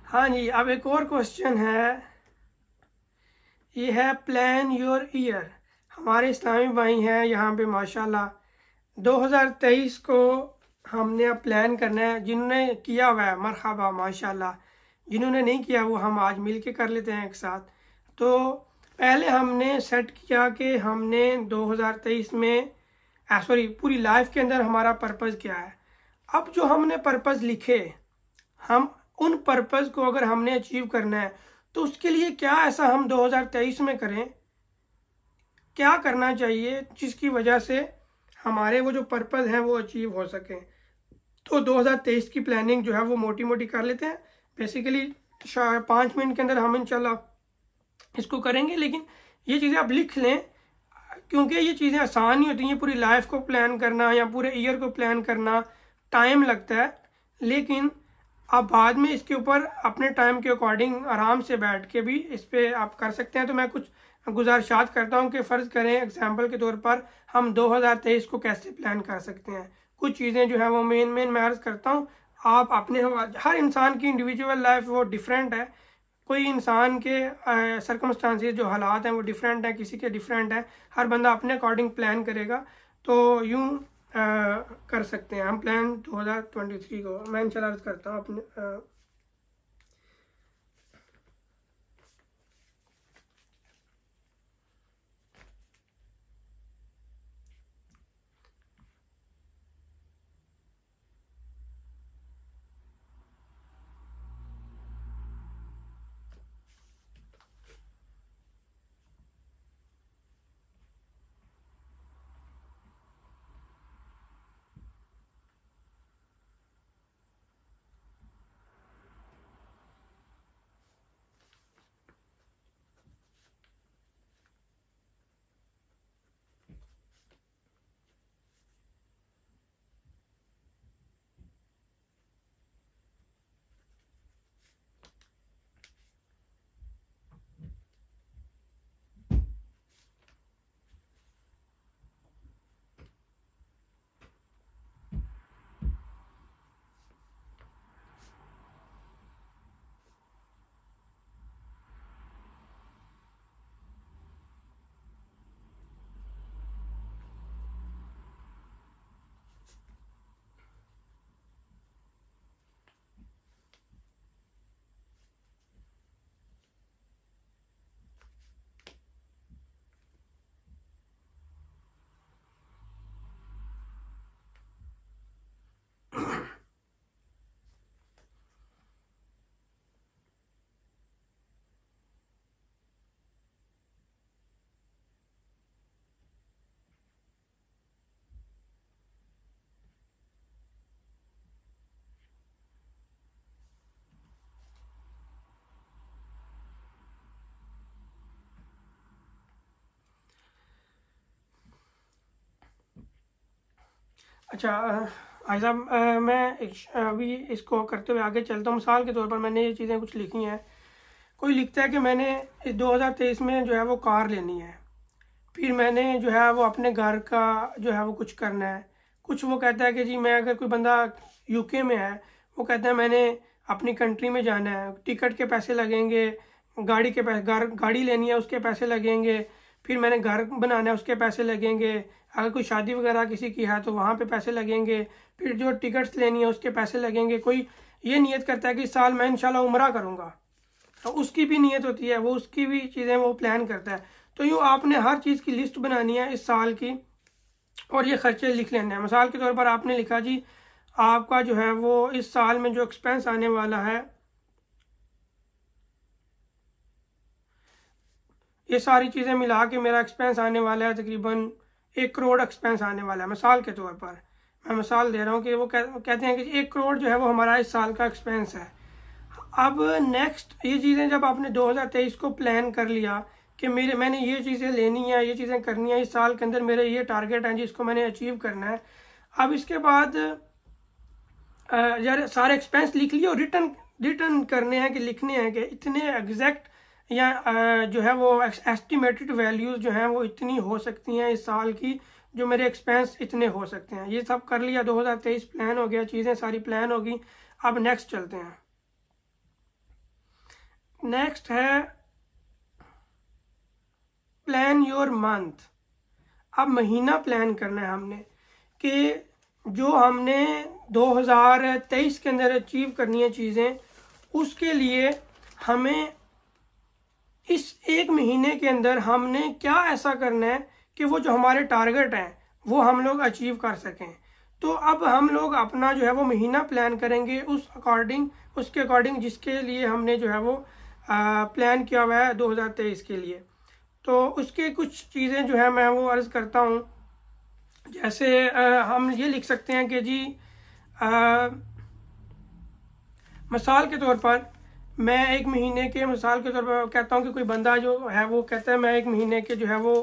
हाँ जी, अब एक और क्वेश्चन है, ये है प्लान योर ईयर। हमारे इस्लामी भाई हैं यहाँ पे माशाल्लाह, 2023 को हमने अब प्लान करना है। जिन्होंने किया हुआ है मरहबा माशाल्लाह, जिन्होंने नहीं किया वो हम आज मिल के कर लेते हैं एक साथ। तो पहले हमने सेट किया कि हमने 2023 में सॉरी पूरी लाइफ के अंदर हमारा पर्पज़ क्या है। अब जो हमने पर्पज़ लिखे, हम उन पर्पज़ को अगर हमने अचीव करना है तो उसके लिए क्या ऐसा हम 2023 में करें, क्या करना चाहिए जिसकी वजह से हमारे वो जो पर्पज़ हैं वो अचीव हो सकें। तो 2023 की प्लानिंग जो है वो मोटी मोटी कर लेते हैं। बेसिकली 5 मिनट के अंदर हम इंशाल्लाह इसको करेंगे, लेकिन ये चीज़ें आप लिख लें, क्योंकि ये चीज़ें आसान नहीं होती हैं। पूरी लाइफ को प्लान करना या पूरे ईयर को प्लान करना टाइम लगता है, लेकिन आप बाद में इसके ऊपर अपने टाइम के अकॉर्डिंग आराम से बैठ के भी इस पर आप कर सकते हैं। तो मैं कुछ गुजारिशात करता हूं कि फ़र्ज़ करें एग्जांपल के तौर पर हम 2023 को कैसे प्लान कर सकते हैं। कुछ चीज़ें जो है वो मेन मैं अर्ज़ करता हूं। आप अपने, हर इंसान की इंडिविजुअल लाइफ वो डिफरेंट है। कोई इंसान के सर्कमस्टांसेस जो हालात हैं वो डिफरेंट हैं, किसी के डिफरेंट है, हर बंदा अपने अकॉर्डिंग प्लान करेगा। तो यूँ कर सकते हैं हम प्लान 2023 को। मैं इंशाल्लाह अर्ज़ करता हूँ अपने अच्छा भाई साहब, मैं अभी इसको करते हुए आगे चलता हूँ। मिसाल के तौर पर मैंने ये चीज़ें कुछ लिखी हैं। कोई लिखता है कि मैंने इस 2023 में जो है वो कार लेनी है, फिर मैंने जो है वो अपने घर का जो है वो कुछ करना है। कुछ वो कहता है कि जी मैं, अगर कोई बंदा यूके में है, वो कहता है मैंने अपनी कंट्री में जाना है, टिकट के पैसे लगेंगे, गाड़ी के पैसे, गाड़ी लेनी है उसके पैसे लगेंगे, फिर मैंने घर बनाना है उसके पैसे लगेंगे, अगर कोई शादी वगैरह किसी की है तो वहाँ पे पैसे लगेंगे, फिर जो टिकट्स लेनी है उसके पैसे लगेंगे। कोई ये नियत करता है कि इस साल मैं इंशाल्लाह उम्रा करूँगा, तो उसकी भी नियत होती है, वो उसकी भी चीज़ें वो प्लान करता है। तो यूँ आपने हर चीज़ की लिस्ट बनानी है इस साल की, और ये खर्चे लिख लेने हैं। मिसाल के तौर पर आपने लिखा जी आपका जो है वो इस साल में जो एक्सपेंस आने वाला है, ये सारी चीज़ें मिला के मेरा एक्सपेंस आने वाला है तकरीबन 1 करोड़ एक्सपेंस आने वाला है। मिसाल के तौर पर मैं मिसाल दे रहा हूँ कि वो कहते हैं कि 1 करोड़ जो है वो हमारा इस साल का एक्सपेंस है। अब नेक्स्ट ये चीज़ें जब आपने 2023 को प्लान कर लिया कि मैंने ये चीज़ें लेनी है, ये चीज़ें करनी है, इस साल के अंदर मेरे ये टारगेट हैं जिसको मैंने अचीव करना है। अब इसके बाद यार सारे एक्सपेंस लिख लिए और रिटर्न करने हैं कि लिखने हैं कि इतने एग्जैक्ट या जो है वो एस्टिमेटेड वैल्यूज़ जो हैं वो इतनी हो सकती हैं इस साल की, जो मेरे एक्सपेंस इतने हो सकते हैं। ये सब कर लिया, 2023 प्लान हो गया, चीज़ें सारी प्लान होगी। अब नेक्स्ट चलते हैं। नेक्स्ट है प्लान योर मंथ। अब महीना प्लान करना है हमने कि जो हमने 2023 के अंदर अचीव करनी है चीज़ें, उसके लिए हमें इस 1 महीने के अंदर हमने क्या ऐसा करना है कि वो जो हमारे टारगेट हैं वो हम लोग अचीव कर सकें। तो अब हम लोग अपना जो है वो महीना प्लान करेंगे उसके अकॉर्डिंग जिसके लिए हमने जो है वो प्लान किया हुआ है 2023 के लिए। तो उसके कुछ चीज़ें जो है मैं वो अर्ज़ करता हूँ। जैसे हम ये लिख सकते हैं कि जी मिसाल के तौर पर मैं 1 महीने के, मिसाल के तौर पर कहता हूँ कि कोई बंदा जो है वो कहता है मैं 1 महीने के जो है वो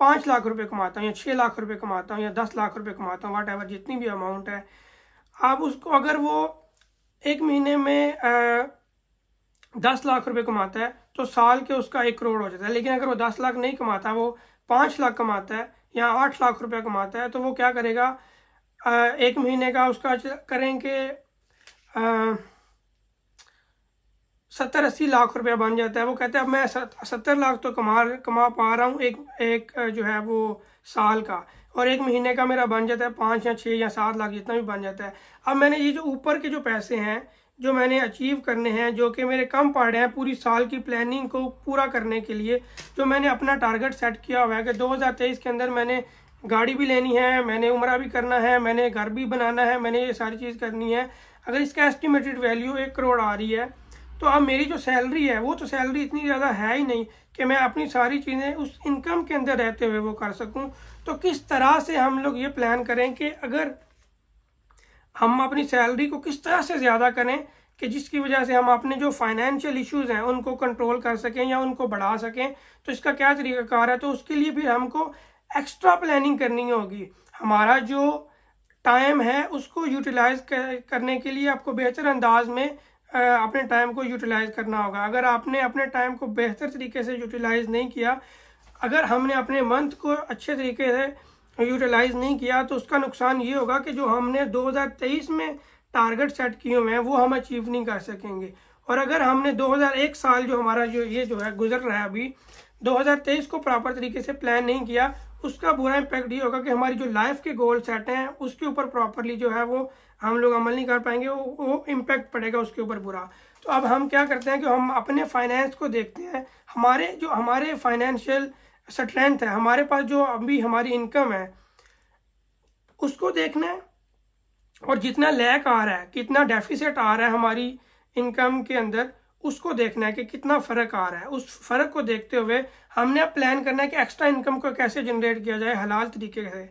5 लाख रुपए कमाता हूँ या 6 लाख रुपए कमाता हूँ या 10 लाख रुपए कमाता हूँ, वॉट एवर जितनी भी अमाउंट है। आप उसको अगर वो 1 महीने में 10 लाख रुपए कमाता है तो साल के उसका 1 करोड़ हो जाता है। लेकिन अगर वो 10 लाख नहीं कमाता, वो 5 लाख कमाता है या 8 लाख रुपया कमाता है, तो वो क्या करेगा, 1 महीने का उसका करेंगे 70-80 लाख रुपया बन जाता है। वो कहते हैं अब मैं 70 लाख तो कमा पा रहा हूँ एक जो है वो साल का, और 1 महीने का मेरा बन जाता है 5 या 6 या 7 लाख जितना भी बन जाता है। अब मैंने ये जो ऊपर के जो पैसे हैं जो मैंने अचीव करने हैं, जो कि मेरे कम पड़ रहे हैं पूरी साल की प्लानिंग को पूरा करने के लिए, जो मैंने अपना टारगेट सेट किया हुआ है कि 2023 के अंदर मैंने गाड़ी भी लेनी है, मैंने उम्रा भी करना है, मैंने घर भी बनाना है, मैंने ये सारी चीज़ करनी है। अगर इसका एस्टिमेटेड वैल्यू 1 करोड़ आ रही है, तो अब मेरी जो सैलरी है वो तो सैलरी इतनी ज़्यादा है ही नहीं कि मैं अपनी सारी चीज़ें उस इनकम के अंदर रहते हुए वो कर सकूं। तो किस तरह से हम लोग ये प्लान करें कि अगर हम अपनी सैलरी को किस तरह से ज़्यादा करें कि जिसकी वजह से हम अपने जो फाइनेंशियल इश्यूज़ हैं उनको कंट्रोल कर सकें या उनको बढ़ा सकें। तो इसका क्या तरीक़ाकार है, तो उसके लिए भी हमको एक्स्ट्रा प्लानिंग करनी होगी। हमारा जो टाइम है उसको यूटिलाइज करने के लिए आपको बेहतर अंदाज में अपने टाइम को यूटिलाइज करना होगा। अगर आपने अपने टाइम को बेहतर तरीके से यूटिलाइज नहीं किया, अगर हमने अपने मंथ को अच्छे तरीके से यूटिलाइज नहीं किया, तो उसका नुकसान ये होगा कि जो हमने 2023 में टारगेट सेट किए हुए हैं वो हम अचीव नहीं कर सकेंगे। और अगर हमने 2001 साल जो हमारा जो ये जो है गुजर रहा है अभी, 2023 को प्रॉपर तरीके से प्लान नहीं किया, उसका बुरा इम्पैक्ट ये होगा कि हमारी जो लाइफ के गोल सेट हैं उसके ऊपर प्रॉपरली जो है वो हम लोग अमल नहीं कर पाएंगे, वो इम्पैक्ट पड़ेगा उसके ऊपर बुरा। तो अब हम क्या करते हैं कि हम अपने फाइनेंस को देखते हैं, हमारे फाइनेंशियल स्ट्रेंथ है, हमारे पास जो अभी हमारी इनकम है उसको देखना है, और जितना लैक आ रहा है, कितना डेफिसिट आ रहा है हमारी इनकम के अंदर, उसको देखना है कि कितना फ़र्क आ रहा है। उस फ़र्क को देखते हुए हमने अब प्लान करना है कि एक्स्ट्रा इनकम को कैसे जनरेट किया जाए हलाल तरीके से।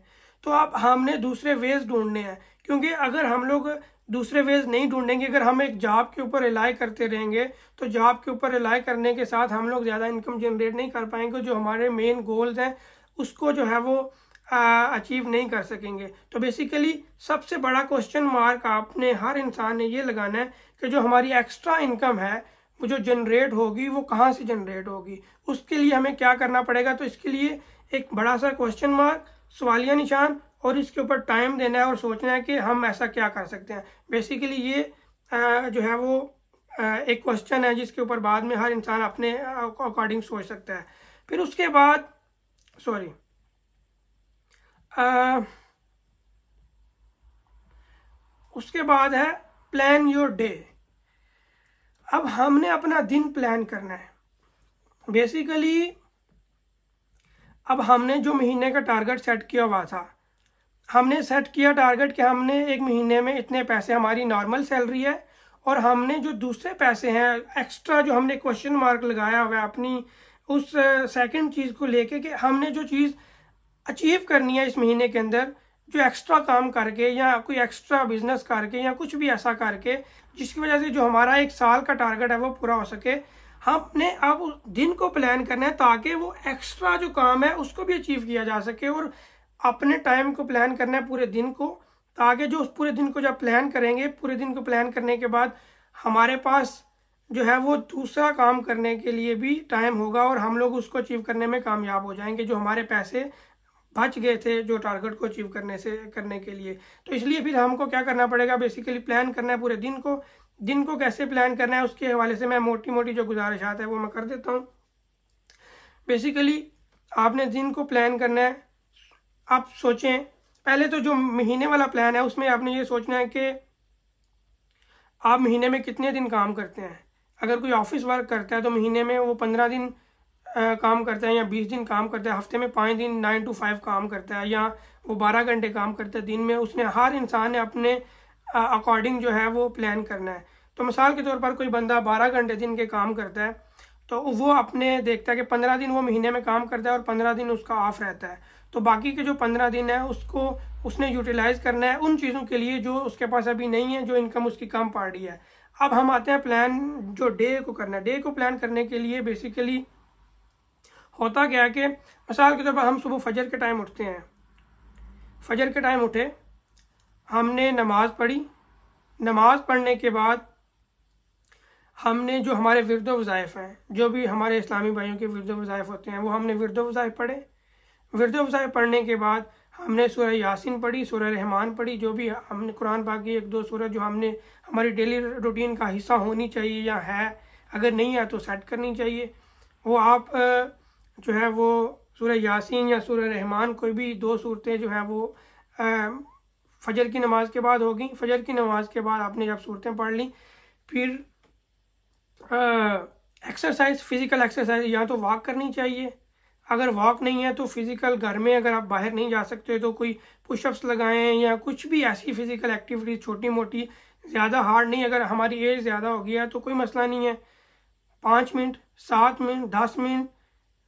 तो अब हमने दूसरे वेज ढूंढने हैं, क्योंकि अगर हम लोग दूसरे वेज नहीं ढूंढेंगे, अगर हम एक जॉब के ऊपर रिलाई करते रहेंगे, तो जॉब के ऊपर रिलाई करने के साथ हम लोग ज़्यादा इनकम जनरेट नहीं कर पाएंगे। जो हमारे मेन गोल्स हैं उसको जो है वो अचीव नहीं कर सकेंगे। तो बेसिकली सबसे बड़ा क्वेश्चन मार्क आपने हर इंसान ने ये लगाना है कि जो हमारी एक्स्ट्रा इनकम है वो जो जनरेट होगी वो कहाँ से जनरेट होगी, उसके लिए हमें क्या करना पड़ेगा। तो इसके लिए एक बड़ा सा क्वेश्चन मार्क, सवालिया निशान, और इसके ऊपर टाइम देना है और सोचना है कि हम ऐसा क्या कर सकते हैं। बेसिकली ये जो है वो एक क्वेश्चन है जिसके ऊपर बाद में हर इंसान अपने अकॉर्डिंग सोच सकता है। फिर उसके बाद उसके बाद है प्लान योर डे। अब हमने अपना दिन प्लान करना है। बेसिकली अब हमने जो महीने का टारगेट सेट किया हुआ था, हमने सेट किया टारगेट कि हमने एक महीने में इतने पैसे, हमारी नॉर्मल सैलरी है, और हमने जो दूसरे पैसे हैं एक्स्ट्रा जो हमने क्वेश्चन मार्क लगाया हुआ है अपनी उस सेकंड चीज़ को लेके कि हमने जो चीज़ अचीव करनी है इस महीने के अंदर, जो एक्स्ट्रा काम करके या कोई एक्स्ट्रा बिजनेस करके या कुछ भी ऐसा करके जिसकी वजह से जो हमारा एक साल का टारगेट है वो पूरा हो सके, हमने अब उस दिन को प्लान करना है ताकि वो एक्स्ट्रा जो काम है उसको भी अचीव किया जा सके। और अपने टाइम को प्लान करना है पूरे दिन को, ताकि जो उस पूरे दिन को जब प्लान करेंगे, पूरे दिन को प्लान करने के बाद हमारे पास जो है वो दूसरा काम करने के लिए भी टाइम होगा और हम लोग उसको अचीव करने में कामयाब हो जाएंगे, जो हमारे पैसे बच गए थे जो टारगेट को अचीव करने के लिए। तो इसलिए फिर हमको क्या करना पड़ेगा, बेसिकली प्लान करना है पूरे दिन को। दिन को कैसे प्लान करना है उसके हवाले से मैं मोटी मोटी जो गुजारिशात है वो मैं कर देता हूँ। बेसिकली आपने दिन को प्लान करना है। आप सोचें, पहले तो जो महीने वाला प्लान है उसमें आपने ये सोचना है कि आप महीने में कितने दिन काम करते हैं। अगर कोई ऑफिस वर्क करता है तो महीने में वो 15 दिन काम करता है या 20 दिन काम करता है, हफ्ते में 5 दिन 9 to 5 काम करता है, या वो 12 घंटे काम करता है दिन में। उसने हर इंसान ने अपने अकॉर्डिंग जो है वो प्लान करना है। तो मिसाल के तौर पर कोई बंदा 12 घंटे दिन के काम करता है तो वो अपने देखता है कि 15 दिन वो महीने में काम करता है और 15 दिन उसका ऑफ रहता है। तो बाकी के जो 15 दिन है उसको उसने यूटिलाइज करना है उन चीज़ों के लिए जो उसके पास अभी नहीं है, जो इनकम उसकी कम पड़ रही है। अब हम आते हैं प्लान जो डे को करना है। डे को प्लान करने के लिए बेसिकली होता क्या है कि मिसाल के तौर पर हम सुबह फजर के टाइम उठते हैं। फजर के टाइम उठे, हमने नमाज पढ़ी, नमाज पढ़ने के बाद हमने जो हमारे विर्द वज़ाइफ हैं, जो भी हमारे इस्लामी भाइयों के विर्द वज़ाइफ होते हैं, वो हमने विर्द वज़ाइफ पढ़े। विर्द वज़ाइफ पढ़ने के बाद हमने सूरह यासीन पढ़ी, सूरह रहमान पढ़ी, जो भी हमने कुरान पाक की 1-2 सूरह जो हमने हमारी डेली रूटीन का हिस्सा होनी चाहिए या है, अगर नहीं है तो सेट करनी चाहिए। वो आप जो है वो सूरह यासीन या सूरह रहमान कोई भी 2 सूरतें जो है वो फजर की नमाज के बाद होगी। फजर की नमाज के बाद आपने जब सूरतें पढ़ ली, फिर एक्सरसाइज, फिज़िकल एक्सरसाइज, या तो वॉक करनी चाहिए। अगर वॉक नहीं है तो फिज़िकल घर में, अगर आप बाहर नहीं जा सकते तो कोई पुशअप्स लगाएं या कुछ भी ऐसी फिज़िकल एक्टिविटी छोटी मोटी, ज़्यादा हार्ड नहीं। अगर हमारी एज ज़्यादा हो गया तो कोई मसला नहीं है, 5 मिनट, 7 मिनट, 10 मिनट,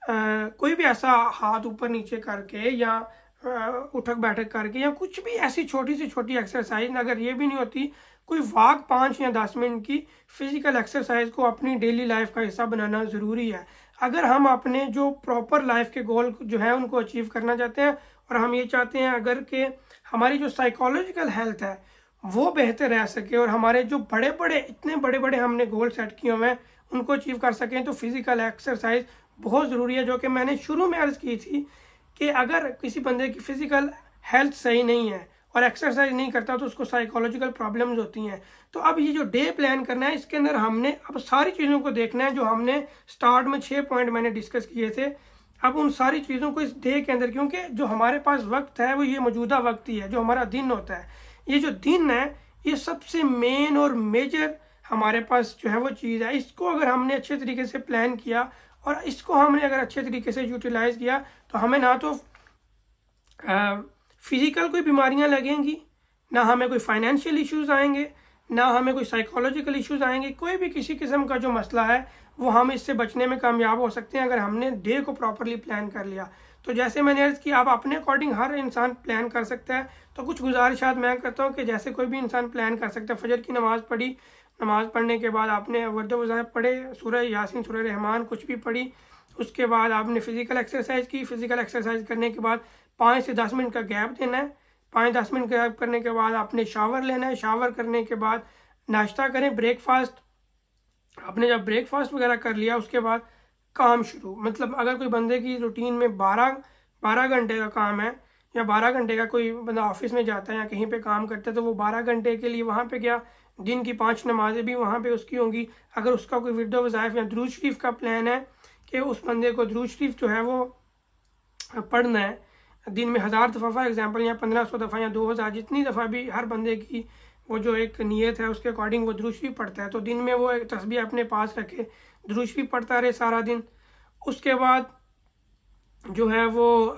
कोई भी ऐसा हाथ ऊपर नीचे करके या उठक बैठक करके या कुछ भी ऐसी छोटी से छोटी एक्सरसाइज, अगर ये भी नहीं होती कोई वॉक 5 या 10 मिनट की फिजिकल एक्सरसाइज को अपनी डेली लाइफ का हिस्सा बनाना ज़रूरी है। अगर हम अपने जो प्रॉपर लाइफ के गोल जो है उनको अचीव करना चाहते हैं और हम ये चाहते हैं अगर कि हमारी जो साइकोलॉजिकल हेल्थ है वो बेहतर रह सके और हमारे जो बड़े बड़े इतने बड़े बड़े हमने गोल सेट किए हुए हैं उनको अचीव कर सकें, तो फिजिकल एक्सरसाइज बहुत ज़रूरी है। जो कि मैंने शुरू में अर्ज़ की थी कि अगर किसी बंदे की फिजिकल हेल्थ सही नहीं है और एक्सरसाइज नहीं करता तो उसको साइकोलॉजिकल प्रॉब्लम्स होती हैं। तो अब ये जो डे प्लान करना है इसके अंदर हमने अब सारी चीज़ों को देखना है जो हमने स्टार्ट में 6 पॉइंट मैंने डिस्कस किए थे। अब उन सारी चीज़ों को इस डे के अंदर, क्योंकि जो हमारे पास वक्त है वो ये मौजूदा वक्त ही है, जो हमारा दिन होता है, ये जो दिन है ये सबसे मेन और मेजर हमारे पास जो है वो चीज़ है। इसको अगर हमने अच्छे तरीके से प्लान किया और इसको हमने अगर अच्छे तरीके से यूटिलाइज किया तो हमें ना तो फिजिकल कोई बीमारियां लगेंगी, ना हमें कोई फाइनेंशियल इश्यूज आएंगे, ना हमें कोई साइकोलॉजिकल इश्यूज आएंगे। कोई भी किसी किस्म का जो मसला है वो हम इससे बचने में कामयाब हो सकते हैं अगर हमने डे को प्रॉपरली प्लान कर लिया। तो जैसे मैंने अर्ज़ किया, आप अपने अकॉर्डिंग हर इंसान प्लान कर सकता है। तो कुछ गुजारिशात मैं करता हूँ कि जैसे कोई भी इंसान प्लान कर सकता है। फजर की नमाज़ पढ़ी, नमाज़ पढ़ने के बाद आपने वर्द वज़ाइफ पढ़े, सूरह यासीन, सूरह रहमान कुछ भी पढ़ी, उसके बाद आपने फ़िज़िकल एक्सरसाइज की। फ़िज़िकल एक्सरसाइज करने के बाद 5 से 10 मिनट का गैप देना है। 5-10 मिनट गैप करने के बाद आपने शावर लेना है। शावर करने के बाद नाश्ता करें, ब्रेकफास्ट। आपने जब ब्रेकफास्ट वगैरह कर लिया उसके बाद काम शुरू। मतलब अगर कोई बंदे की रूटीन में 12 घंटे का काम है या 12 घंटे का कोई बंदा ऑफिस में जाता है या कहीं पे काम करता है, तो वो 12 घंटे के लिए वहाँ पे क्या दिन की 5 नमाजें भी वहाँ पे उसकी होंगी। अगर उसका कोई विर्द वज़ाइफ या दुरूद शरीफ का प्लान है कि उस बंदे को दुरूद शरीफ जो है वो पढ़ना है दिन में 1000 दफ़ा फॉर एग्जाम्पल, या 1500 दफ़ा या 2000, जितनी दफ़ा भी हर बंदे की वो जो एक नीयत है उसके अकॉर्डिंग वो दुरूद शरीफ पढ़ता है। तो दिन में वो एक तस्बीह अपने पास रखे, दुरूद शरीफ पढ़ता रहे सारा दिन। उसके बाद जो है वो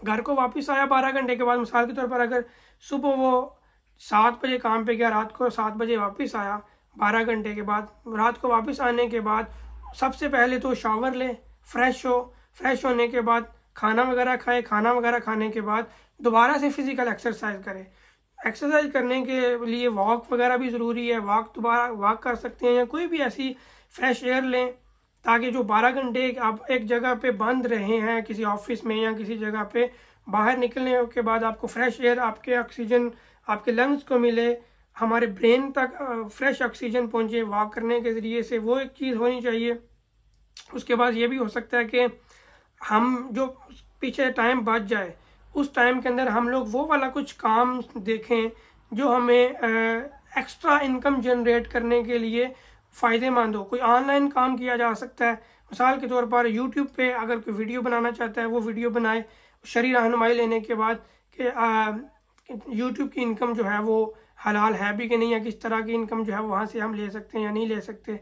घर को वापस आया 12 घंटे के बाद। मिसाल के तौर पर अगर सुबह वो 7 बजे काम पे गया, रात को 7 बजे वापस आया 12 घंटे के बाद। रात को वापस आने के बाद सबसे पहले तो शावर ले, फ्रेश हो। फ्रेश होने के बाद खाना वगैरह खाए। खाना वगैरह खाने के बाद दोबारा से फिजिकल एक्सरसाइज करे। एक्सरसाइज करने के लिए वॉक वगैरह भी ज़रूरी है। दोबारा वॉक कर सकते हैं या कोई भी ऐसी फ्रेश एयर लें, ताकि जो 12 घंटे आप एक जगह पे बंद रहे हैं किसी ऑफिस में या किसी जगह पे, बाहर निकलने के बाद आपको फ्रेश एयर, आपके ऑक्सीजन आपके लंग्स को मिले, हमारे ब्रेन तक फ्रेश ऑक्सीजन पहुंचे वॉक करने के ज़रिए से, वो एक चीज़ होनी चाहिए। उसके बाद ये भी हो सकता है कि हम जो पीछे टाइम बच जाए उस टाइम के अंदर हम लोग वो वाला कुछ काम देखें जो हमें एक्स्ट्रा इनकम जनरेट करने के लिए फ़ायदेमंद हो। कोई ऑनलाइन काम किया जा सकता है। मिसाल के तौर पर यूट्यूब पे अगर कोई वीडियो बनाना चाहता है वो वीडियो बनाए, शरई रहनुमाई लेने के बाद कि यूट्यूब की इनकम जो है वो हलाल है भी कि नहीं, या किस तरह की इनकम जो है वहाँ से हम ले सकते हैं या नहीं ले सकते।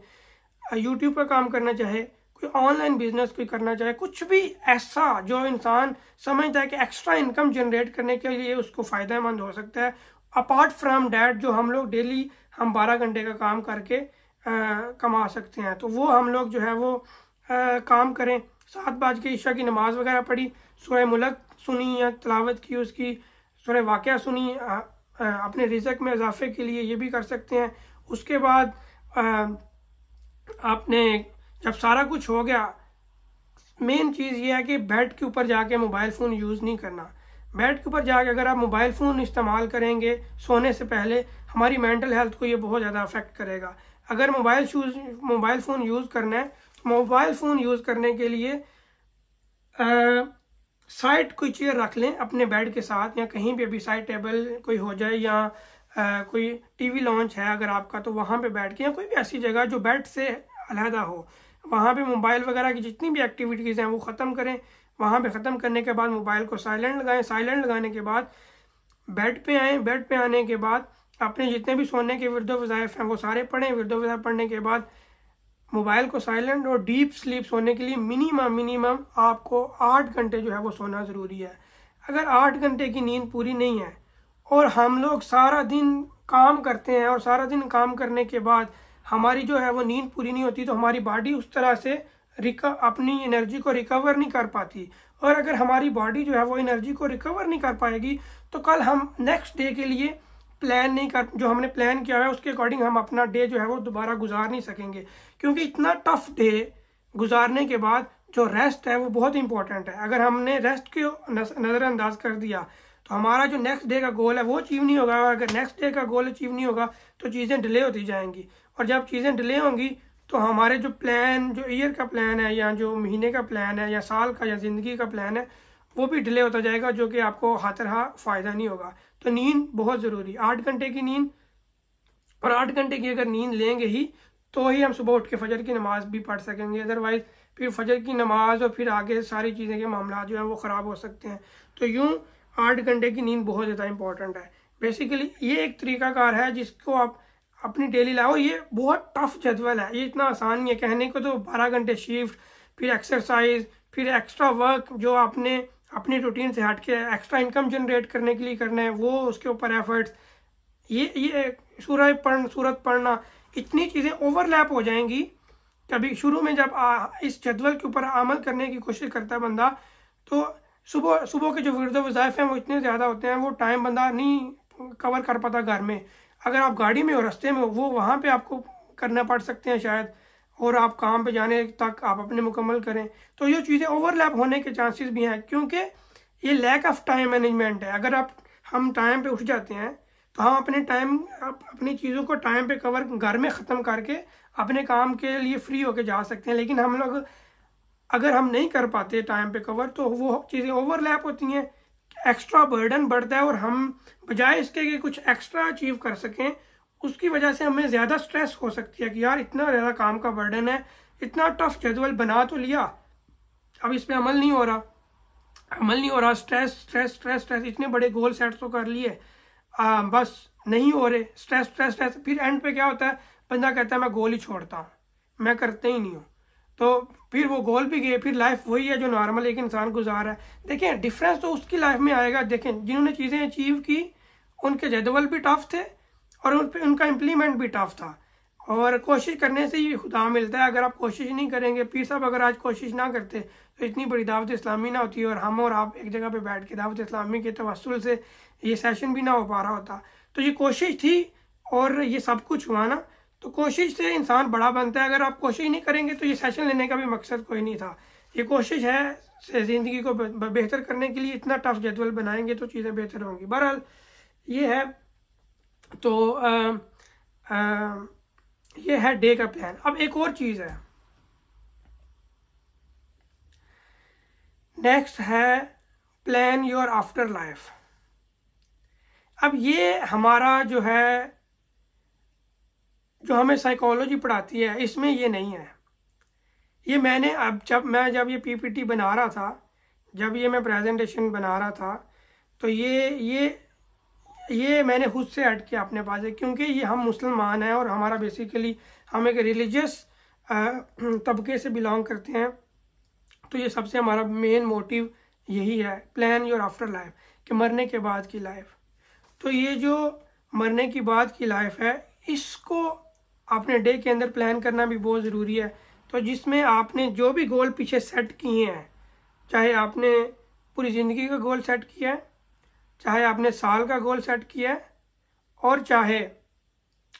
यूट्यूब का काम करना चाहे, कोई ऑनलाइन बिजनेस कोई करना चाहे, कुछ भी ऐसा जो इंसान समझता है कि एक्स्ट्रा इनकम जनरेट करने के लिए उसको फ़ायदेमंद हो सकता है, अपार्ट फ्राम डैट जो हम लोग डेली हम 12 घंटे का काम करके कमा सकते हैं, तो वो हम लोग जो है वो काम करें। 7 बज के ईशा की नमाज वगैरह पढ़ी, सूरह मुल्क सुनी या तलावत की, उसकी सूरह वाक़या सुनी, अपने रिज़्क़ में इजाफे के लिए ये भी कर सकते हैं। उसके बाद आपने जब सारा कुछ हो गया, मेन चीज़ ये है कि बेड के ऊपर जाके मोबाइल फ़ोन यूज़ नहीं करना। बेड के ऊपर जाके अगर आप मोबाइल फ़ोन इस्तेमाल करेंगे सोने से पहले, हमारी मेंटल हेल्थ को ये बहुत ज़्यादा अफेक्ट करेगा। अगर मोबाइल फ़ोन यूज़ करना है तो मोबाइल फ़ोन यूज़ करने के लिए साइड कोई चेयर रख लें अपने बेड के साथ, या कहीं पे भी साइड टेबल कोई हो जाए, या कोई टीवी लॉन्च है अगर आपका तो वहाँ पे बैठ के, या कोई भी ऐसी जगह जो बेड से अलहदा हो, वहाँ पे मोबाइल वगैरह की जितनी भी एक्टिविटीज़ हैं वो ख़त्म करें। वहाँ पे ख़त्म करने के बाद मोबाइल को साइलेंट लगाएं। साइलेंट लगाने के बाद बेड पे आएँ। बेड पे आने के बाद अपने जितने भी सोने के विर्द वज़ाइफ हैं वो सारे पढ़ें। विर्द वज़ाइफ पढ़ने के बाद मोबाइल को साइलेंट, और डीप स्लीप सोने के लिए मिनिमम आपको 8 घंटे जो है वो सोना ज़रूरी है। अगर 8 घंटे की नींद पूरी नहीं है और हम लोग सारा दिन काम करते हैं और सारा दिन काम करने के बाद हमारी जो है वो नींद पूरी नहीं होती, तो हमारी बॉडी उस तरह से अपनी एनर्जी को रिकवर नहीं कर पाती। और अगर हमारी बॉडी जो है वो एनर्जी को रिकवर नहीं कर पाएगी तो कल हम नेक्स्ट डे के लिए प्लान नहीं कर, जो हमने प्लान किया है उसके अकॉर्डिंग हम अपना डे जो है वो दोबारा गुजार नहीं सकेंगे। क्योंकि इतना टफ डे गुजारने के बाद जो रेस्ट है वो बहुत इंपॉर्टेंट है। अगर हमने रेस्ट को नज़रअंदाज कर दिया तो हमारा जो नेक्स्ट डे का गोल है वो अचीव नहीं होगा। और अगर नेक्स्ट डे का गोल अचीव नहीं होगा तो चीज़ें डिले होती जाएंगी, और जब चीज़ें डिले होंगी तो हमारे जो प्लान, जो ईयर का प्लान है या जो महीने का प्लान है या साल का या ज़िंदगी का प्लान है वो भी डिले होता जाएगा, जो कि आपको हाथरहा फ़ायदा नहीं होगा। तो नींद बहुत ज़रूरी, 8 घंटे की नींद, और 8 घंटे की अगर नींद लेंगे ही तो ही हम सुबह उठ के फजर की नमाज़ भी पढ़ सकेंगे। अदरवाइज़ फिर फजर की नमाज और फिर आगे सारी चीज़ें के मामला जो है वो ख़राब हो सकते हैं। तो यूँ 8 घंटे की नींद बहुत ज़्यादा इंपॉर्टेंट है। बेसिकली ये एक तरीकाकार है जिसको आप अपनी डेली लाओ। ये बहुत टफ जदवल है, ये इतना आसान नहीं है। कहने को तो 12 घंटे शिफ्ट, फिर एक्सरसाइज, फिर एक्स्ट्रा वर्क जो आपने अपनी रूटीन से हट के एक्स्ट्रा इनकम जनरेट करने के लिए करना है, वो उसके ऊपर एफर्ट्स, ये सूरत पढ़ना, इतनी चीज़ें ओवरलैप हो जाएंगी। कभी शुरू में जब इस जदवल के ऊपर अमल करने की कोशिश करता है बंदा, तो सुबह के जो विर्द वज़ाइफ हैं वो इतने ज़्यादा होते हैं, वो टाइम बंदा नहीं कवर कर पाता घर में। अगर आप गाड़ी में हो, रास्ते में हो, वो वहाँ पे आपको करना पड़ सकते हैं शायद, और आप काम पे जाने तक आप अपने मुकम्मल करें। तो ये चीज़ें ओवरलैप होने के चांसेस भी हैं, क्योंकि ये लैक ऑफ टाइम मैनेजमेंट है। अगर हम टाइम पे उठ जाते हैं तो हम अपनी चीज़ों को टाइम पे कवर घर में ख़त्म करके अपने काम के लिए फ्री होके जा सकते हैं। लेकिन हम लोग अगर हम नहीं कर पाते टाइम पे कवर तो वो चीज़ें ओवरलैप होती हैं, एक्स्ट्रा बर्डन बढ़ता है और हम बजाय इसके कि कुछ एक्स्ट्रा अचीव कर सकें उसकी वजह से हमें ज़्यादा स्ट्रेस हो सकती है कि यार इतना ज़्यादा काम का बर्डन है, इतना टफ जदवल बना तो लिया, अब इस पर अमल नहीं हो रहा, स्ट्रेस, इतने बड़े गोल सेट तो कर लिए, बस नहीं हो रहे, स्ट्रेस। फिर एंड पे क्या होता है, बंदा कहता है मैं गोल ही छोड़ता हूँ, मैं करते ही नहीं हूँ। तो फिर वो गोल भी गए, फिर लाइफ वही है जो नॉर्मल एक इंसान गुजार रहा है। देखें डिफरेंस तो उसकी लाइफ में आएगा। देखें जिन्होंने चीज़ें अचीव की उनके जदवल भी टफ थे और उनका इम्प्लीमेंट भी टफ था। और कोशिश करने से ही खुदा मिलता है। अगर आप कोशिश नहीं करेंगे, पीर साहब अगर आज कोशिश ना करते तो इतनी बड़ी दावत इस्लामी ना होती और हम और आप एक जगह पे बैठ के दावत इस्लामी के तवस्सुल से ये सेशन भी ना हो पा रहा होता। तो ये कोशिश थी और ये सब कुछ हुआ ना। तो कोशिश से इंसान बड़ा बनता है। अगर आप कोशिश नहीं करेंगे तो ये सेशन लेने का भी मकसद कोई नहीं था। ये कोशिश है ज़िंदगी को बेहतर करने के लिए, इतना टफ जदवल बनाएंगे तो चीज़ें बेहतर होंगी। बहरहाल ये है, तो ये है डे का प्लान। अब एक और चीज़ है, नेक्स्ट है प्लान योर आफ्टर लाइफ। अब ये हमारा जो है, जो हमें साइकोलॉजी पढ़ाती है, इसमें ये नहीं है। ये मैंने जब ये पीपीटी बना रहा था, जब ये मैं प्रेजेंटेशन बना रहा था, तो ये मैंने खुद से ऐड किया अपने पास है, क्योंकि ये हम मुसलमान हैं और हमारा बेसिकली हम एक रिलीजियस तबके से बिलोंग करते हैं। तो ये सबसे हमारा मेन मोटिव यही है, प्लान योर आफ्टर लाइफ, कि मरने के बाद की लाइफ। तो ये जो मरने की बाद की लाइफ है, इसको आपने डे के अंदर प्लान करना भी बहुत ज़रूरी है। तो जिसमें आपने जो भी गोल पीछे सेट किए हैं, चाहे आपने पूरी ज़िंदगी का गोल सेट किया है, चाहे आपने साल का गोल सेट किया है, और चाहे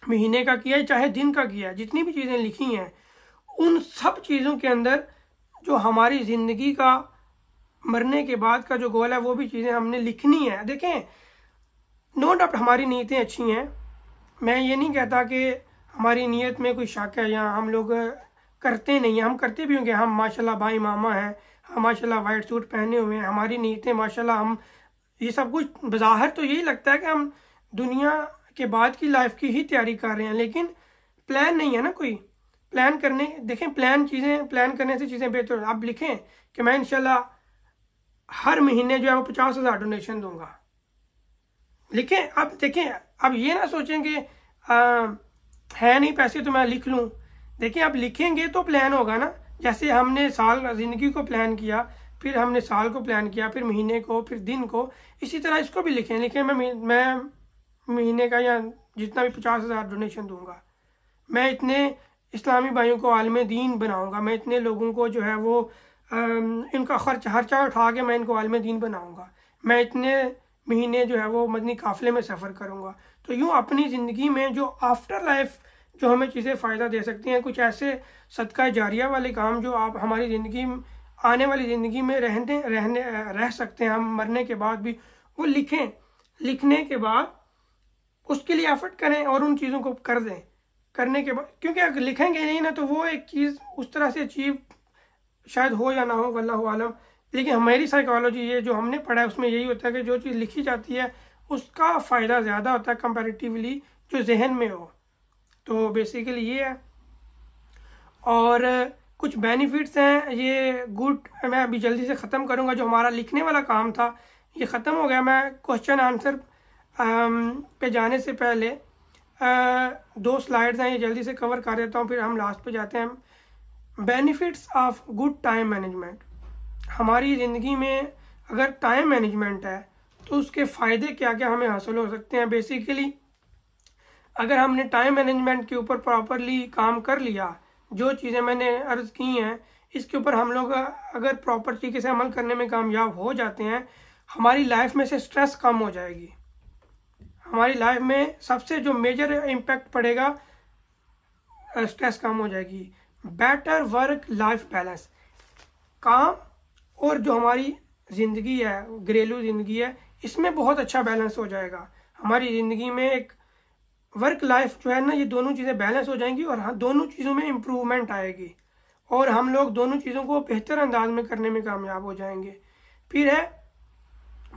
महीने का किया है, चाहे दिन का किया है, जितनी भी चीज़ें लिखी हैं, उन सब चीज़ों के अंदर जो हमारी ज़िंदगी का मरने के बाद का जो गोल है, वो भी चीज़ें हमने लिखनी है। देखें, नो डाउट हमारी नीयतें अच्छी हैं, मैं ये नहीं कहता कि हमारी नीयत में कोई शक है या हम लोग करते नहीं हैं, हम करते भी होंगे। हम माशाल्लाह भाई मामा हैं, हम माशाल्लाह वाइट सूट पहने हुए हैं, हमारी नीयतें माशाल्लाह, हम ये सब कुछ बज़ाहिर तो यही लगता है कि हम दुनिया के बाद की लाइफ की ही तैयारी कर रहे हैं, लेकिन प्लान नहीं है ना कोई। प्लान करने, देखें प्लान करने से चीज़ें बेहतर। आप लिखें कि मैं इंशाल्लाह हर महीने जो है वो 50,000 डोनेशन दूंगा, लिखें। अब देखें, अब ये ना सोचें कि है नहीं पैसे तो मैं लिख लूँ। देखिए, आप लिखेंगे तो प्लान होगा ना। जैसे हमने ज़िंदगी को प्लान किया, फिर हमने साल को प्लान किया, फिर महीने को, फिर दिन को, इसी तरह इसको भी लिखें। मैं महीने का या जितना भी 50,000 डोनेशन दूंगा, मैं इतने इस्लामी भाइयों को आलिम दीन बनाऊंगा, मैं इतने लोगों को जो है वो इनका खर्चा उठा के मैं इनको आलिम दीन बनाऊंगा, मैं इतने महीने जो है वो मदनी काफ़िले में सफ़र करूंगा। तो यूँ अपनी ज़िंदगी में जो आफ्टर लाइफ जो हमें चीज़ें फ़ायदा दे सकती हैं, कुछ ऐसे सदका जारिया वाले काम जो आप हमारी ज़िंदगी, आने वाली ज़िंदगी में रह सकते हैं, हम मरने के बाद भी, वो लिखें। लिखने के बाद उसके लिए एफर्ट करें और उन चीज़ों को कर दें। करने के बाद, क्योंकि अगर लिखेंगे नहीं ना तो वो एक चीज़ उस तरह से अचीव शायद हो या ना हो, वल्लाहु आलम। लेकिन हमारी साइकोलॉजी, ये जो हमने पढ़ा है, उसमें यही होता है कि जो चीज़ लिखी जाती है उसका फ़ायदा ज़्यादा होता है कंपैरेटिवली जो जहन में हो। तो बेसिकली ये है। और कुछ बेनिफिट्स हैं, ये गुड, मैं अभी जल्दी से ख़त्म करूँगा। जो हमारा लिखने वाला काम था ये ख़त्म हो गया। मैं क्वेश्चन आंसर पे जाने से पहले 2 स्लाइड्स हैं, ये जल्दी से कवर कर देता हूँ, फिर हम लास्ट पे जाते हैं। Benefits of good time management. हमारी ज़िंदगी में अगर टाइम मैनेजमेंट है तो उसके फ़ायदे क्या क्या हमें हासिल हो सकते हैं। बेसिकली अगर हमने टाइम मैनेजमेंट के ऊपर प्रॉपरली काम कर लिया, जो चीज़ें मैंने अर्ज़ की हैं इसके ऊपर हम लोग अगर प्रॉपर तरीके से अमल करने में कामयाब हो जाते हैं, हमारी लाइफ में से स्ट्रेस कम हो जाएगी। हमारी लाइफ में सबसे जो मेजर इम्पैक्ट पड़ेगा, स्ट्रेस कम हो जाएगी। बेटर वर्क लाइफ बैलेंस, काम और जो हमारी ज़िंदगी है, घरेलू ज़िंदगी है, इसमें बहुत अच्छा बैलेंस हो जाएगा। हमारी ज़िंदगी में एक वर्क लाइफ जो है ना, ये दोनों चीज़ें बैलेंस हो जाएंगी और हाँ, दोनों चीज़ों में इम्प्रूवमेंट आएगी और हम लोग दोनों चीज़ों को बेहतर अंदाज में करने में कामयाब हो जाएंगे। फिर है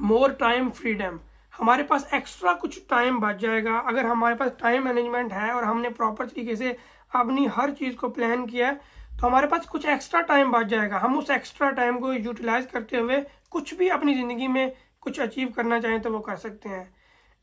मोर टाइम फ्रीडम। हमारे पास एक्स्ट्रा कुछ टाइम बच जाएगा अगर हमारे पास टाइम मैनेजमेंट है और हमने प्रॉपर तरीके से अपनी हर चीज़ को प्लान किया है, तो हमारे पास कुछ एक्स्ट्रा टाइम बच जाएगा। हम उस एक्स्ट्रा टाइम को यूटिलाइज करते हुए कुछ भी अपनी ज़िंदगी में कुछ अचीव करना चाहें तो वो कर सकते हैं।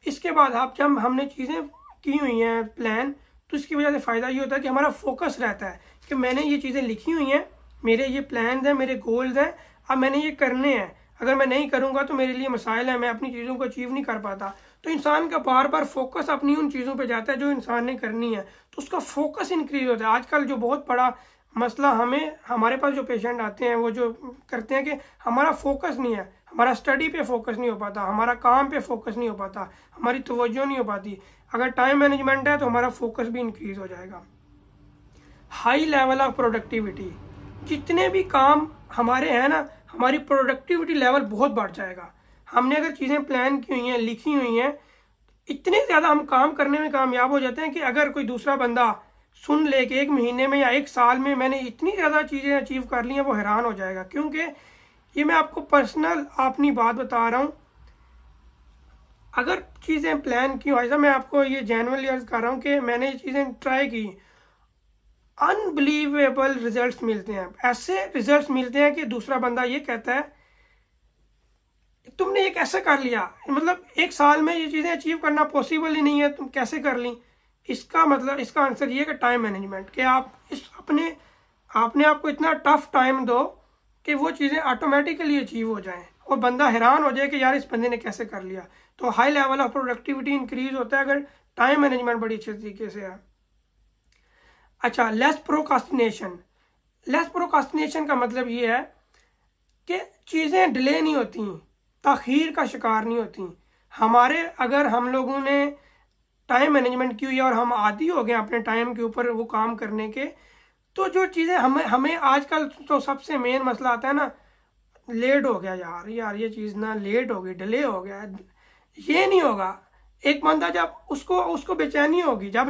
इसके बाद आप जब हमने चीज़ें की हुई हैं प्लान, तो इसकी वजह से फ़ायदा ये होता है कि हमारा फोकस रहता है कि मैंने ये चीज़ें लिखी हुई हैं, मेरे ये प्लान हैं, मेरे गोल्स हैं, अब मैंने ये करने हैं। अगर मैं नहीं करूँगा तो मेरे लिए मसाइल है, मैं अपनी चीज़ों को अचीव नहीं कर पाता। तो इंसान का बार बार फोकस अपनी उन चीज़ों पे जाता है जो इंसान ने करनी है, तो उसका फोकस इंक्रीज होता है। आजकल जो बहुत बड़ा मसला हमारे पास जो पेशेंट आते हैं वो जो करते हैं कि हमारा फोकस नहीं है, हमारा स्टडी पे फोकस नहीं हो पाता, हमारा काम पे फोकस नहीं हो पाता, हमारी तवज्जो नहीं हो पाती। अगर टाइम मैनेजमेंट है तो हमारा फोकस भी इंक्रीज हो जाएगा। हाई लेवल ऑफ प्रोडक्टिविटी, जितने भी काम हमारे हैं ना, हमारी प्रोडक्टिविटी लेवल बहुत बढ़ जाएगा। हमने अगर चीज़ें प्लान की हुई हैं, लिखी हुई हैं, इतने ज़्यादा हम काम करने में कामयाब हो जाते हैं कि अगर कोई दूसरा बंदा सुन ले कि 1 महीने में या 1 साल में मैंने इतनी ज़्यादा चीज़ें अचीव कर ली हैं, वो हैरान हो जाएगा। क्योंकि ये मैं आपको पर्सनल अपनी बात बता रहा हूँ। अगर चीज़ें प्लान की हो, ऐसा मैं आपको ये जेन्युइनली अर्ज कर रहा हूँ कि मैंने ये चीज़ें ट्राई की, अनबिलीवेबल रिजल्ट्स मिलते हैं। ऐसे रिजल्ट्स मिलते हैं कि दूसरा बंदा ये कहता है तुमने ये कैसे कर लिया, मतलब 1 साल में ये चीज़ें अचीव करना पॉसिबल ही नहीं है, तुम कैसे कर ली। इसका मतलब, इसका आंसर ये है कि टाइम मैनेजमेंट, कि आप आपने आपको इतना टफ टाइम दो कि वो चीज़ें ऑटोमेटिकली अचीव हो जाएं और बंदा हैरान हो जाए कि यार इस बंदे ने कैसे कर लिया। तो high level of productivity increase होता है अगर टाइम मैनेजमेंट बड़ी अच्छे तरीके से है। अच्छा, लेस प्रोकास्टिनेशन। लेस प्रोकास्टिनेशन का मतलब ये है कि चीज़ें डिले नहीं होती, ताख़ीर का शिकार नहीं होती। अगर हम लोगों ने टाइम मैनेजमेंट की हुई है और हम आदी हो गए अपने टाइम के ऊपर वो काम करने के, तो जो चीज़ें हमें आजकल तो सबसे मेन मसला आता है ना, लेट हो गया यार ये चीज़ ना लेट हो गई, डिले हो गया। ये नहीं होगा। एक बंदा जब उसको बेचैनी होगी, जब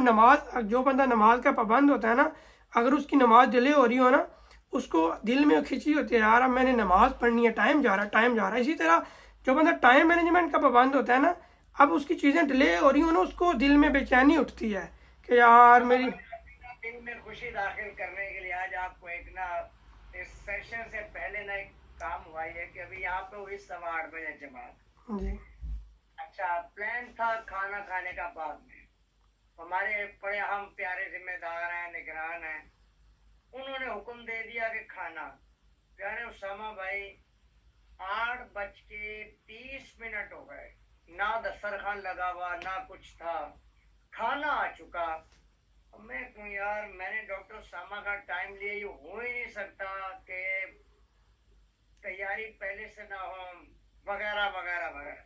जो बंदा नमाज का पाबंद होता है ना, अगर उसकी नमाज डिले हो रही हो ना, उसको दिल में खिंची होती है, यार अब मैंने नमाज पढ़नी है, टाइम जा रहा है। इसी तरह जो बंदा टाइम मैनेजमेंट का पाबंद होता है ना, अब उसकी चीज़ें डिले हो रही हो ना, उसको दिल में बेचैनी उठती है कि यार मेरी दिन में खुशी दाखिल करने के लिए आज आपको एक ना इस सेशन से पहले ना एक काम हुआ है कि अभी यहाँ पे हुई 8:15 बजे जमात जी। अच्छा, प्लान था खाना खाने का बाद में। हमारे बड़े हम प्यारे जिम्मेदार हैं, निगरान हैं, उन्होंने हुक्म दे दिया कि खाना। प्यारे उसामा भाई 8:30 हो गए, ना दस्तरखान लगा हुआ ना कुछ था, खाना आ चुका। मैं कहूँ यार मैंने डॉक्टर सामा का टाइम लिया, ये हो ही नहीं सकता कि तैयारी पहले से ना हो वगैरह वगैरह वगैरह।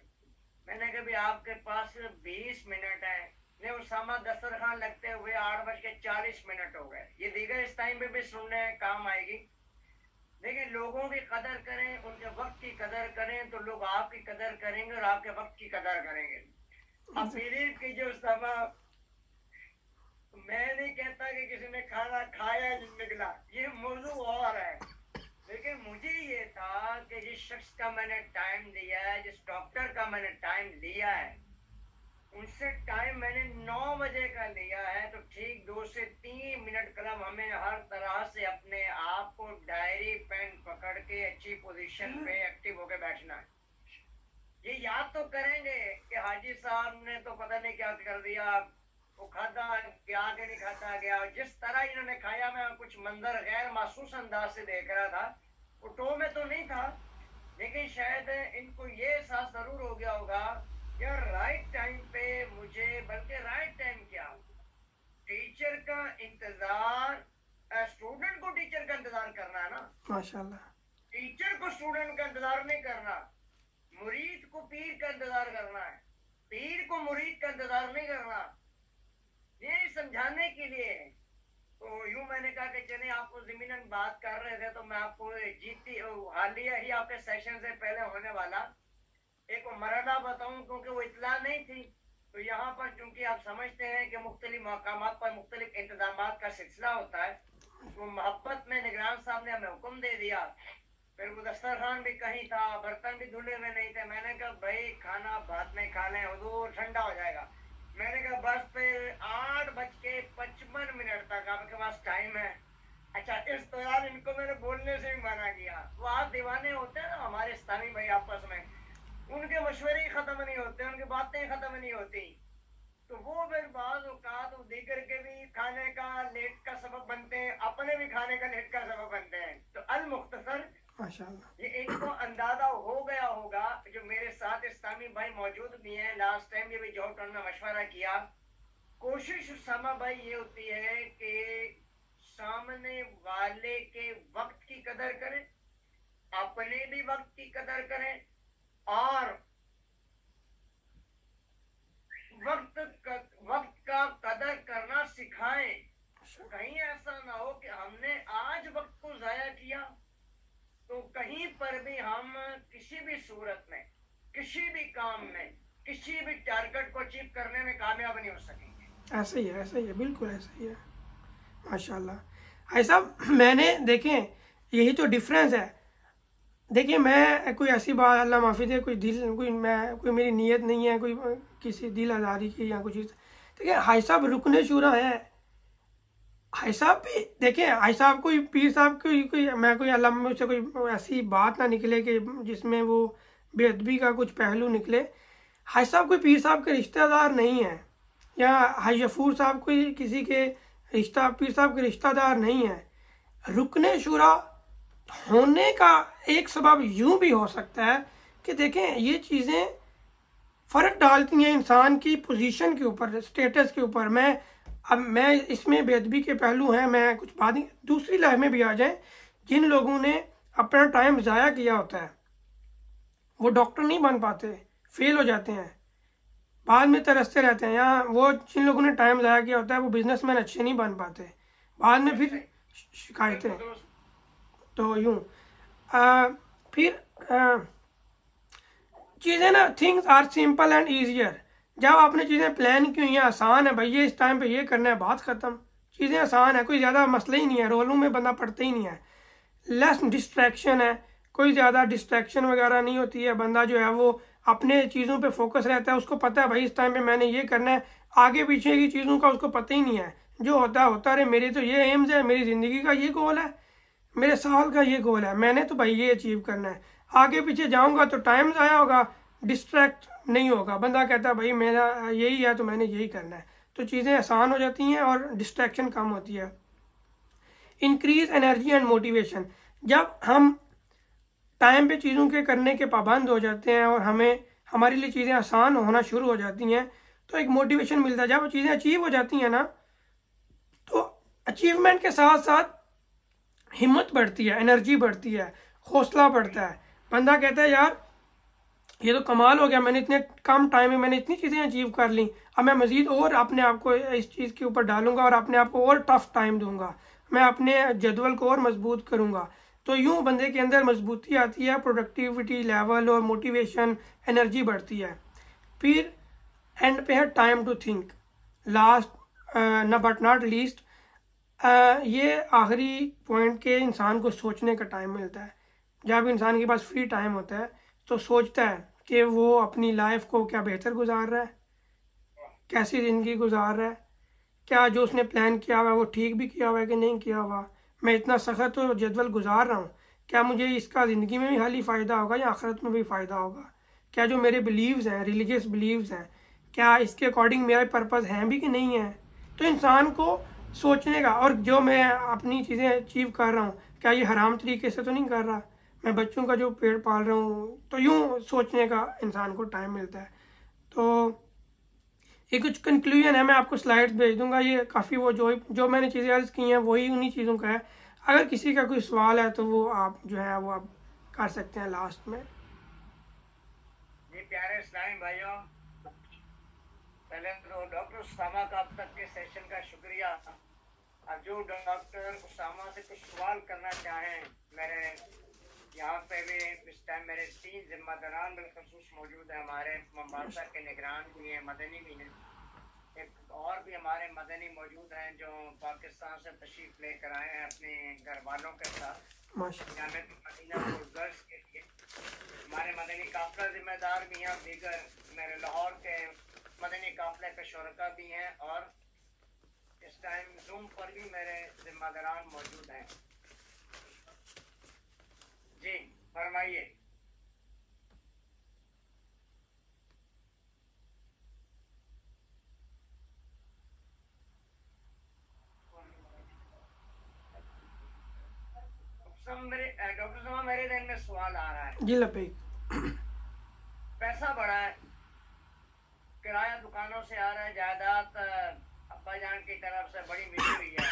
मैंने कहा भी आपके पास 20 मिनट है। ने उसामा दस्तरखान लगते हुए 8:40 हो गए। ये दीगर इस टाइम पे भी सुनने काम आएगी। लेकिन लोगों की कदर करें, उनके वक्त की कदर करें तो लोग आपकी कदर करेंगे और आपके वक्त की कदर करेंगे। अब बिलीव कीजिए उसामा, मैं नहीं कहता कि किसी ने खाना खाया निकला, ये मौजू और है। लेकिन मुझे ये था कि जिस शख्स का मैंने टाइम लिया है, जिस डॉक्टर का मैंने टाइम लिया है, उनसे टाइम मैंने 9 बजे का लिया है, तो ठीक 2 से 3 मिनट कदम हमें हर तरह से अपने आप को डायरी पेन पकड़ के अच्छी पोजीशन पे एक्टिव होके बैठना है। ये याद तो करेंगे कि हाजी साहब ने तो पता नहीं क्या कर दिया, वो खाता गया कि नहीं खाता गया। जिस तरह इन्होंने खाया, मैं कुछ मंजर गैर महसूस अंदाज से देख रहा था। वो टो में तो नहीं था, लेकिन शायद इनको ये एहसास जरूर हो गया होगा यार राइट टाइम पे मुझे, बल्कि राइट टाइम क्या, टीचर का इंतजार, स्टूडेंट को टीचर का इंतजार करना है ना, माशाल्लाह। टीचर को स्टूडेंट का इंतजार नहीं करना, मुरीद को पीर का इंतजार करना है, पीर को मुरीद का इंतजार नहीं करना। ये समझाने के लिए तो यूं मैंने कहा कि चलिए आपको ज़मीनन बात कर रहे थे तो मैं आपको जीती हालिया ही आपके सेशन से पहले होने वाला एक मरना बताऊं, क्योंकि वो इतला नहीं थी। तो यहाँ पर चूंकि आप समझते हैं कि मुख्तलिफ मकामात पर मुख्तलिफ इंतजाम का सिलसिला होता है, तो मोहब्बत में निगरान साहब ने हमें हुक्म दे दिया। फिर वो दस्तरखान भी कहीं था, बर्तन भी धुले हुए नहीं थे। मैंने कहा भाई खाना बाद में खा लें, हुजूर ठंडा हो जाएगा। मैंने कहा बस फिर 8:55 तक आपके पास टाइम है। अच्छा, इस दौरान इनको मैंने बोलने से भी मना किया। वो आप दीवाने होते हैं ना हमारे इस्लामी भाई आपस में, उनके मशवरे ही खत्म नहीं होते, उनकी बातें खत्म नहीं होती। तो वो फिर बाज औकात दीगर के भी खाने का लेट का सबब बनते हैं, अपने भी खाने का लेट का सबब बनते हैं। तो अल मुख्तसर माशाल्लाह। ये इनको अंदाजा हो गया होगा, जो मेरे साथ इस्लामी भाई मौजूद भी हैं। लास्ट टाइम ये भी जॉब टाउन में मशवरा किया। कोशिश उसामा भाई ये होती है कि सामने वाले के वक्त की कदर करें, अपने भी वक्त की कदर करें, और वक्त का कदर करना सिखाएं। कहीं ऐसा ना हो कि हमने आज वक्त को जाया किया तो कहीं पर भी हम किसी भी सूरत में, किसी भी काम में, किसी भी टारगेट को अचीव करने में कामयाब नहीं हो सकेंगे। ऐसे ही है, ऐसे ही है, बिल्कुल ऐसे ही है। माशाल्लाह भाई साहब, मैंने देखें यही तो डिफरेंस है। देखिए मैं कोई ऐसी बात, अल्लाह माफ़ी दे, कोई मेरी नीयत नहीं है कोई किसी दिल आज़ारी की या कुछ। देखिए हाई साहब रुकने शूरा है। हाई साहब भी देखिए, हाई साहब कोई पीर साहब कोई अल्लाह मुझसे कोई ऐसी बात ना निकले कि जिसमें वो बेअदबी का कुछ पहलू निकले। हाई साहब कोई पीर साहब के रिश्तेदार नहीं है, या हाई गफूर साहब कोई किसी के पीर साहब के रिश्तेदार नहीं है। रुकने शुरा होने का एक सबब यूं भी हो सकता है कि देखें ये चीज़ें फ़र्क डालती हैं इंसान की पोजीशन के ऊपर, स्टेटस के ऊपर। मैं इसमें बेअदबी के पहलू हैं, मैं कुछ बात नहीं, दूसरी लाइफ में भी आ जाए। जिन लोगों ने अपना टाइम ज़ाया किया होता है वो डॉक्टर नहीं बन पाते, फेल हो जाते हैं, बाद में तरसते रहते हैं। या वो जिन लोगों ने टाइम ज़ाया किया होता है वो बिजनेसमैन अच्छे नहीं बन पाते, बाद में फिर शिकायतें। तो यूँ फिर चीज़ें ना, things are simple and easier. जब आपने चीज़ें प्लान की हुई हैं, आसान है भाई, ये इस टाइम पे ये करना है, बात ख़त्म। चीज़ें आसान है, कोई ज़्यादा मसला ही नहीं है, रोलों में बंदा पड़ता ही नहीं है। लेस डिस्ट्रैक्शन है, कोई ज़्यादा डिस्ट्रैक्शन वगैरह नहीं होती है। बंदा जो है वो अपने चीज़ों पे फोकस रहता है, उसको पता है भाई इस टाइम पे मैंने ये करना है। आगे पीछे की चीज़ों का उसको पता ही नहीं है, जो होता रहे। मेरे तो ये एम्स है, मेरी ज़िंदगी का ये गोल है, मेरे साल का ये गोल है, मैंने तो भाई ये अचीव करना है। आगे पीछे जाऊँगा तो टाइम ज़ाया होगा, डिस्ट्रैक्ट नहीं होगा। बंदा कहता है भाई मेरा यही है तो मैंने यही करना है। तो चीज़ें आसान हो जाती हैं और डिस्ट्रैक्शन कम होती है। Increase energy and motivation. जब हम टाइम पे चीज़ों के करने के पाबंद हो जाते हैं और हमारे लिए चीज़ें आसान होना शुरू हो जाती हैं तो एक मोटिवेशन मिलता है। जब चीज़ें अचीव हो जाती हैं ना तो अचीवमेंट के साथ साथ हिम्मत बढ़ती है, एनर्जी बढ़ती है, हौसला बढ़ता है। बंदा कहता है यार ये तो कमाल हो गया, मैंने इतने कम टाइम में मैंने इतनी चीज़ें अचीव कर ली, अब मैं मज़ीद और अपने आप को इस चीज़ के ऊपर डालूंगा और अपने आप को और टफ टाइम दूंगा, मैं अपने जदवल को और मजबूत करूंगा। तो यूं बंदे के अंदर मजबूती आती है, प्रोडक्टिविटी लेवल और मोटिवेशन, एनर्जी बढ़ती है। फिर एंड पे है टाइम टू थिंक। लास्ट न बट नॉट लीस्ट, ये आखिरी पॉइंट के इंसान को सोचने का टाइम मिलता है। जब इंसान के पास फ्री टाइम होता है तो सोचता है कि वो अपनी लाइफ को क्या बेहतर गुजार रहा है, कैसी ज़िंदगी गुजार रहा है, क्या जो उसने प्लान किया हुआ है वो ठीक भी किया हुआ है कि नहीं किया हुआ, मैं इतना सख्त तो जदवल गुजार रहा हूँ, क्या मुझे इसका ज़िंदगी में भी हाली फ़ायदा होगा या आखिरत में भी फ़ायदा होगा, क्या जो मेरे बिलीव्स हैं, रिलीजियस बिलीव्स हैं, क्या इसके अकॉर्डिंग मेरा पर्पज़ हैं भी कि नहीं है। तो इंसान को सोचने का, और जो मैं अपनी चीज़ें अचीव कर रहा हूँ क्या ये हराम तरीके से तो नहीं कर रहा, मैं बच्चों का जो पेड़ पाल रहा हूँ, तो यूँ सोचने का इंसान को टाइम मिलता है। तो ये कुछ कंक्लूजन है, मैं आपको स्लाइड्स भेज दूंगा। ये काफ़ी वो जो मैंने चीज़ें अर्ज की हैं वही उन्हीं चीज़ों का है। अगर किसी का कोई सवाल है तो वो आप जो है वो आप कर सकते हैं लास्ट में। जी प्यारे इस्लामी भाइयों, पहले तो डॉक्टर उसामा का अब तक के सेशन का शुक्रिया। अब जो डॉक्टर उसामा से कुछ सवाल करना चाहें, मेरे यहाँ पे भी इस टाइम मेरे 3 जिम्मेदारान बिलखसूस मौजूद हैं। हमारे ममासा के निगरान भी हैं, मदनी भी हैं, एक और भी हमारे मदनी मौजूद हैं जो पाकिस्तान से तशरीफ लेकर आए हैं अपने घर वालों के साथ जामिया मदीना गर्ल्स के लिए। हमारे मदनी काफिला जिम्मेदार भी हैं और दीगर मेरे लाहौर के मदनी काफिले के शुरका भी हैं, और इस टाइम जूम पर भी मेरे जिम्मेदारान मौजूद हैं। जी फरमाइए। डॉक्टर साहब मेरे दिन में सवाल आ रहा है। जी लबैक। पैसा बढ़ा है, किराया दुकानों से आ रहा है, जायदाद अब्बा जान की तरफ से बड़ी मिली हुई है।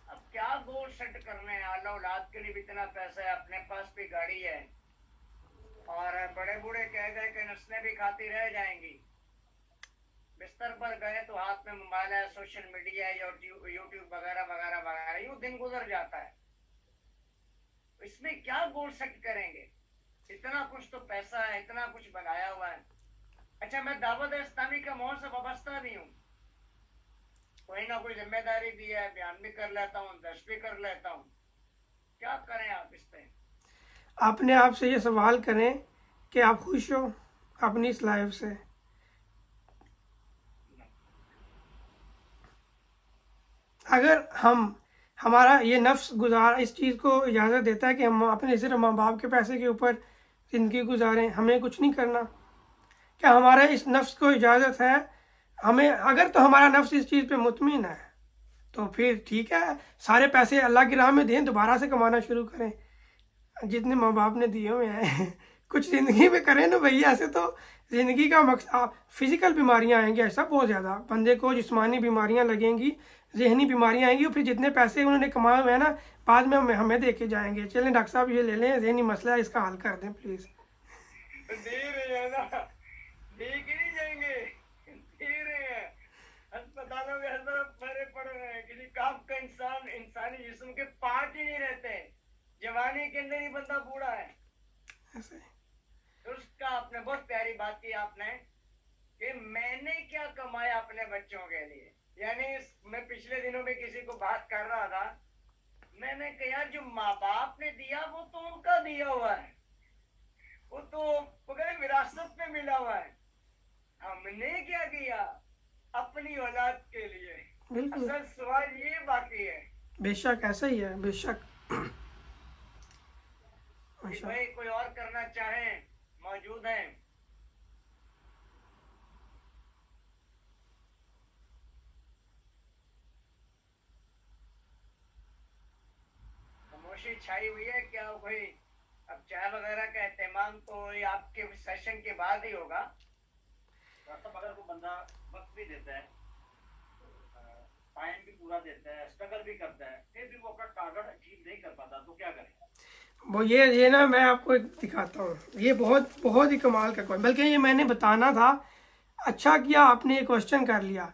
अब क्या गोल सेट करने हैं? आला औलाद के लिए भी इतना पैसा है, अपने पास भी गाड़ी है, और बड़े बूढ़े कह गए कि नस्लें भी खाती रह जाएंगी। बिस्तर पर गए तो हाथ में मोबाइल है, सोशल मीडिया है, यूट्यूब वगैरह वगैरह वगैरह, यूं दिन गुजर जाता है। इसमें क्या गोल सेट करेंगे? इतना कुछ तो पैसा है, इतना कुछ बनाया हुआ है। अच्छा, मैं दावत इस्लामी के माहौल से वाबस्ता भी हूँ, कोई ना कोई जिम्मेदारी भी है, बयान भी कर लेता हूँ, दर्ज भी कर लेता हूँ। क्या करें आप इस पे? अपने आप से ये सवाल करें कि आप खुश हो अपनी इस लाइफ से? अगर हमारा ये नफ्स गुजार इस चीज़ को इजाज़त देता है कि हम अपने सिर्फ माँ बाप के पैसे के ऊपर ज़िंदगी गुजारें, हमें कुछ नहीं करना, क्या हमारा इस नफ्स को इजाज़त है? हमें अगर तो हमारा नफ्स इस चीज़ पे मुतमिन है तो फिर ठीक है, सारे पैसे अल्लाह की राह में दें, दोबारा से कमाना शुरू करें जितने माँ बाप ने दिए हुए हैं। कुछ ज़िंदगी में करें ना भैया, ऐसे तो ज़िंदगी का मकसद फिज़िकल बीमारियाँ आएंगी, ऐसा बहुत ज़्यादा बंदे को जिस्मानी बीमारियाँ लगेंगी, जहनी बीमारियाँ आएंगी, और फिर जितने पैसे उन्होंने कमाए हुए हैं ना, बाद में हमें दे के जाएंगे, चलें डॉक्टर साहब ये ले लें, जहनी मसला है, इसका हल कर दें प्लीज़। दे रहे हैं ना, दे के नहीं जाएंगे, दे रहे हैं। अस्पतालों में मरे पड़ रहे हैं, किसी काम का इंसानी जिस्म के पार्ट ही नहीं रहते। जवानी के अंदर ही बंदा बूढ़ा है। ऐसे तो उसका आपने बहुत प्यारी बात की आपने कि मैंने क्या कमाया अपने बच्चों के लिए। यानी मैं पिछले दिनों में किसी को बात कर रहा था, मैंने कहा जो माँ बाप ने दिया वो तो उनका दिया हुआ है, वो तो बगैर विरासत में मिला हुआ है। हमने क्या किया अपनी औलाद के लिए? बिल्कुल, असल सवाल ये बाकी है। बेशक ऐसा ही है, बेशक। भाई कोई और करना चाहे मौजूद हैं? खामोशी छाई हुई है क्या भाई? अब चाय वगैरह का एहतमाम तो ये आपके सेशन के बाद ही होगा। अगर कोई बंदा वक्त भी देता है, टाइम भी पूरा देता है, स्ट्रगल भी करता है, फिर भी वो अपना टारगेट अचीव नहीं कर पाता, तो क्या करें? वो ये ना मैं आपको एक दिखाता हूँ, ये बहुत बहुत ही कमाल का क्वेश्चन, बल्कि ये मैंने बताना था। अच्छा किया आपने ये क्वेश्चन कर लिया,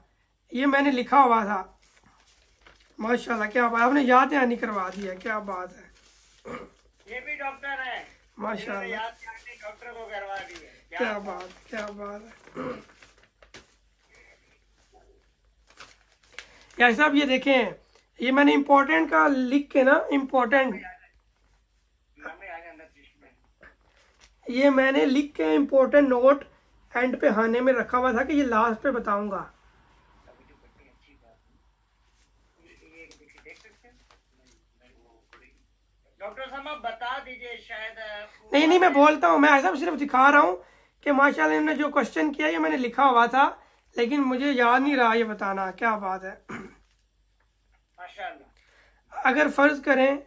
ये मैंने लिखा हुआ था। माशाल्लाह, क्या बात, आपने याद दहानी करवा दिया, क्या बात है। ये भी डॉक्टर है माशाल्लाह, याद दहानी डॉक्टर को करवा दी है। क्या बात, क्या बात है। यार साहब ये देखें, ये मैंने इम्पोर्टेंट का लिख के ना, इम्पोर्टेंट ये मैंने लिख के इम्पोर्टेंट नोट एंड पे हाने में रखा हुआ था कि ये लास्ट पे बताऊंगा। डॉक्टर साहब बता दीजिए, शायद नहीं मैं बोलता हूँ, मैं ऐसा सिर्फ दिखा रहा हूँ कि माशाल्लाह इन्होंने जो क्वेश्चन किया ये मैंने लिखा हुआ था, लेकिन मुझे याद नहीं रहा ये बताना। क्या बात है। माशाल्लाह। अगर फर्ज करें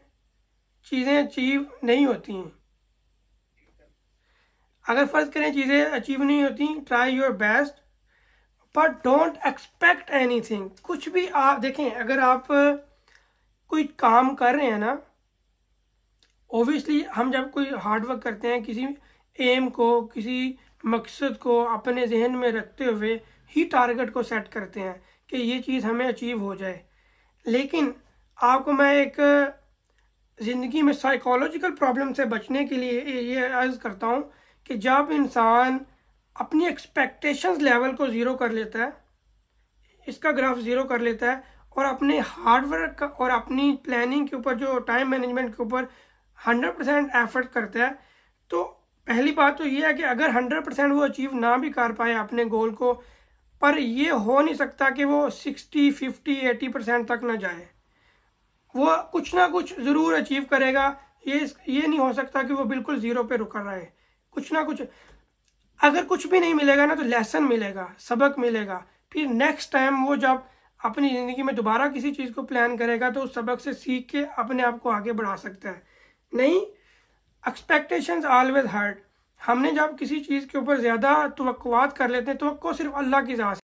चीज़ें अचीव नहीं होती हैं, अगर फर्ज करें चीज़ें अचीव नहीं होती, try your best but don't expect anything. कुछ भी आप देखें, अगर आप कोई काम कर रहे हैं ना, ओबियसली हम जब कोई हार्ड वर्क करते हैं, किसी एम को, किसी मकसद को अपने जहन में रखते हुए ही टारगेट को सेट करते हैं कि ये चीज़ हमें अचीव हो जाए। लेकिन आपको मैं एक ज़िंदगी में साइकोलॉजिकल प्रॉब्लम से बचने के लिए ये अर्ज़ करता हूँ कि जब इंसान अपनी एक्सपेक्टेशंस लेवल को ज़ीरो कर लेता है, इसका ग्राफ ज़ीरो कर लेता है और अपने हार्डवर्क और अपनी प्लानिंग के ऊपर, जो टाइम मैनेजमेंट के ऊपर 100% एफर्ट करता है, तो पहली बात तो ये है कि अगर 100% वो अचीव ना भी कर पाए अपने गोल को, पर ये हो नहीं सकता कि वो 60, 50, 80% तक ना जाए। वो कुछ ना कुछ ज़रूर अचीव करेगा। ये नहीं हो सकता कि वो बिल्कुल ज़ीरो पे रुका रहे। कुछ ना कुछ, अगर कुछ भी नहीं मिलेगा ना तो लेसन मिलेगा, सबक मिलेगा। फिर नेक्स्ट टाइम वो जब अपनी ज़िंदगी में दोबारा किसी चीज़ को प्लान करेगा तो उस सबक से सीख के अपने आप को आगे बढ़ा सकता है। नहीं, एक्सपेक्टेशंस ऑलवेज हर्ट। हमने जब किसी चीज़ के ऊपर ज़्यादा तवक्कुआत कर लेते हैं, तवक्को सिर्फ अल्लाह की ज़ात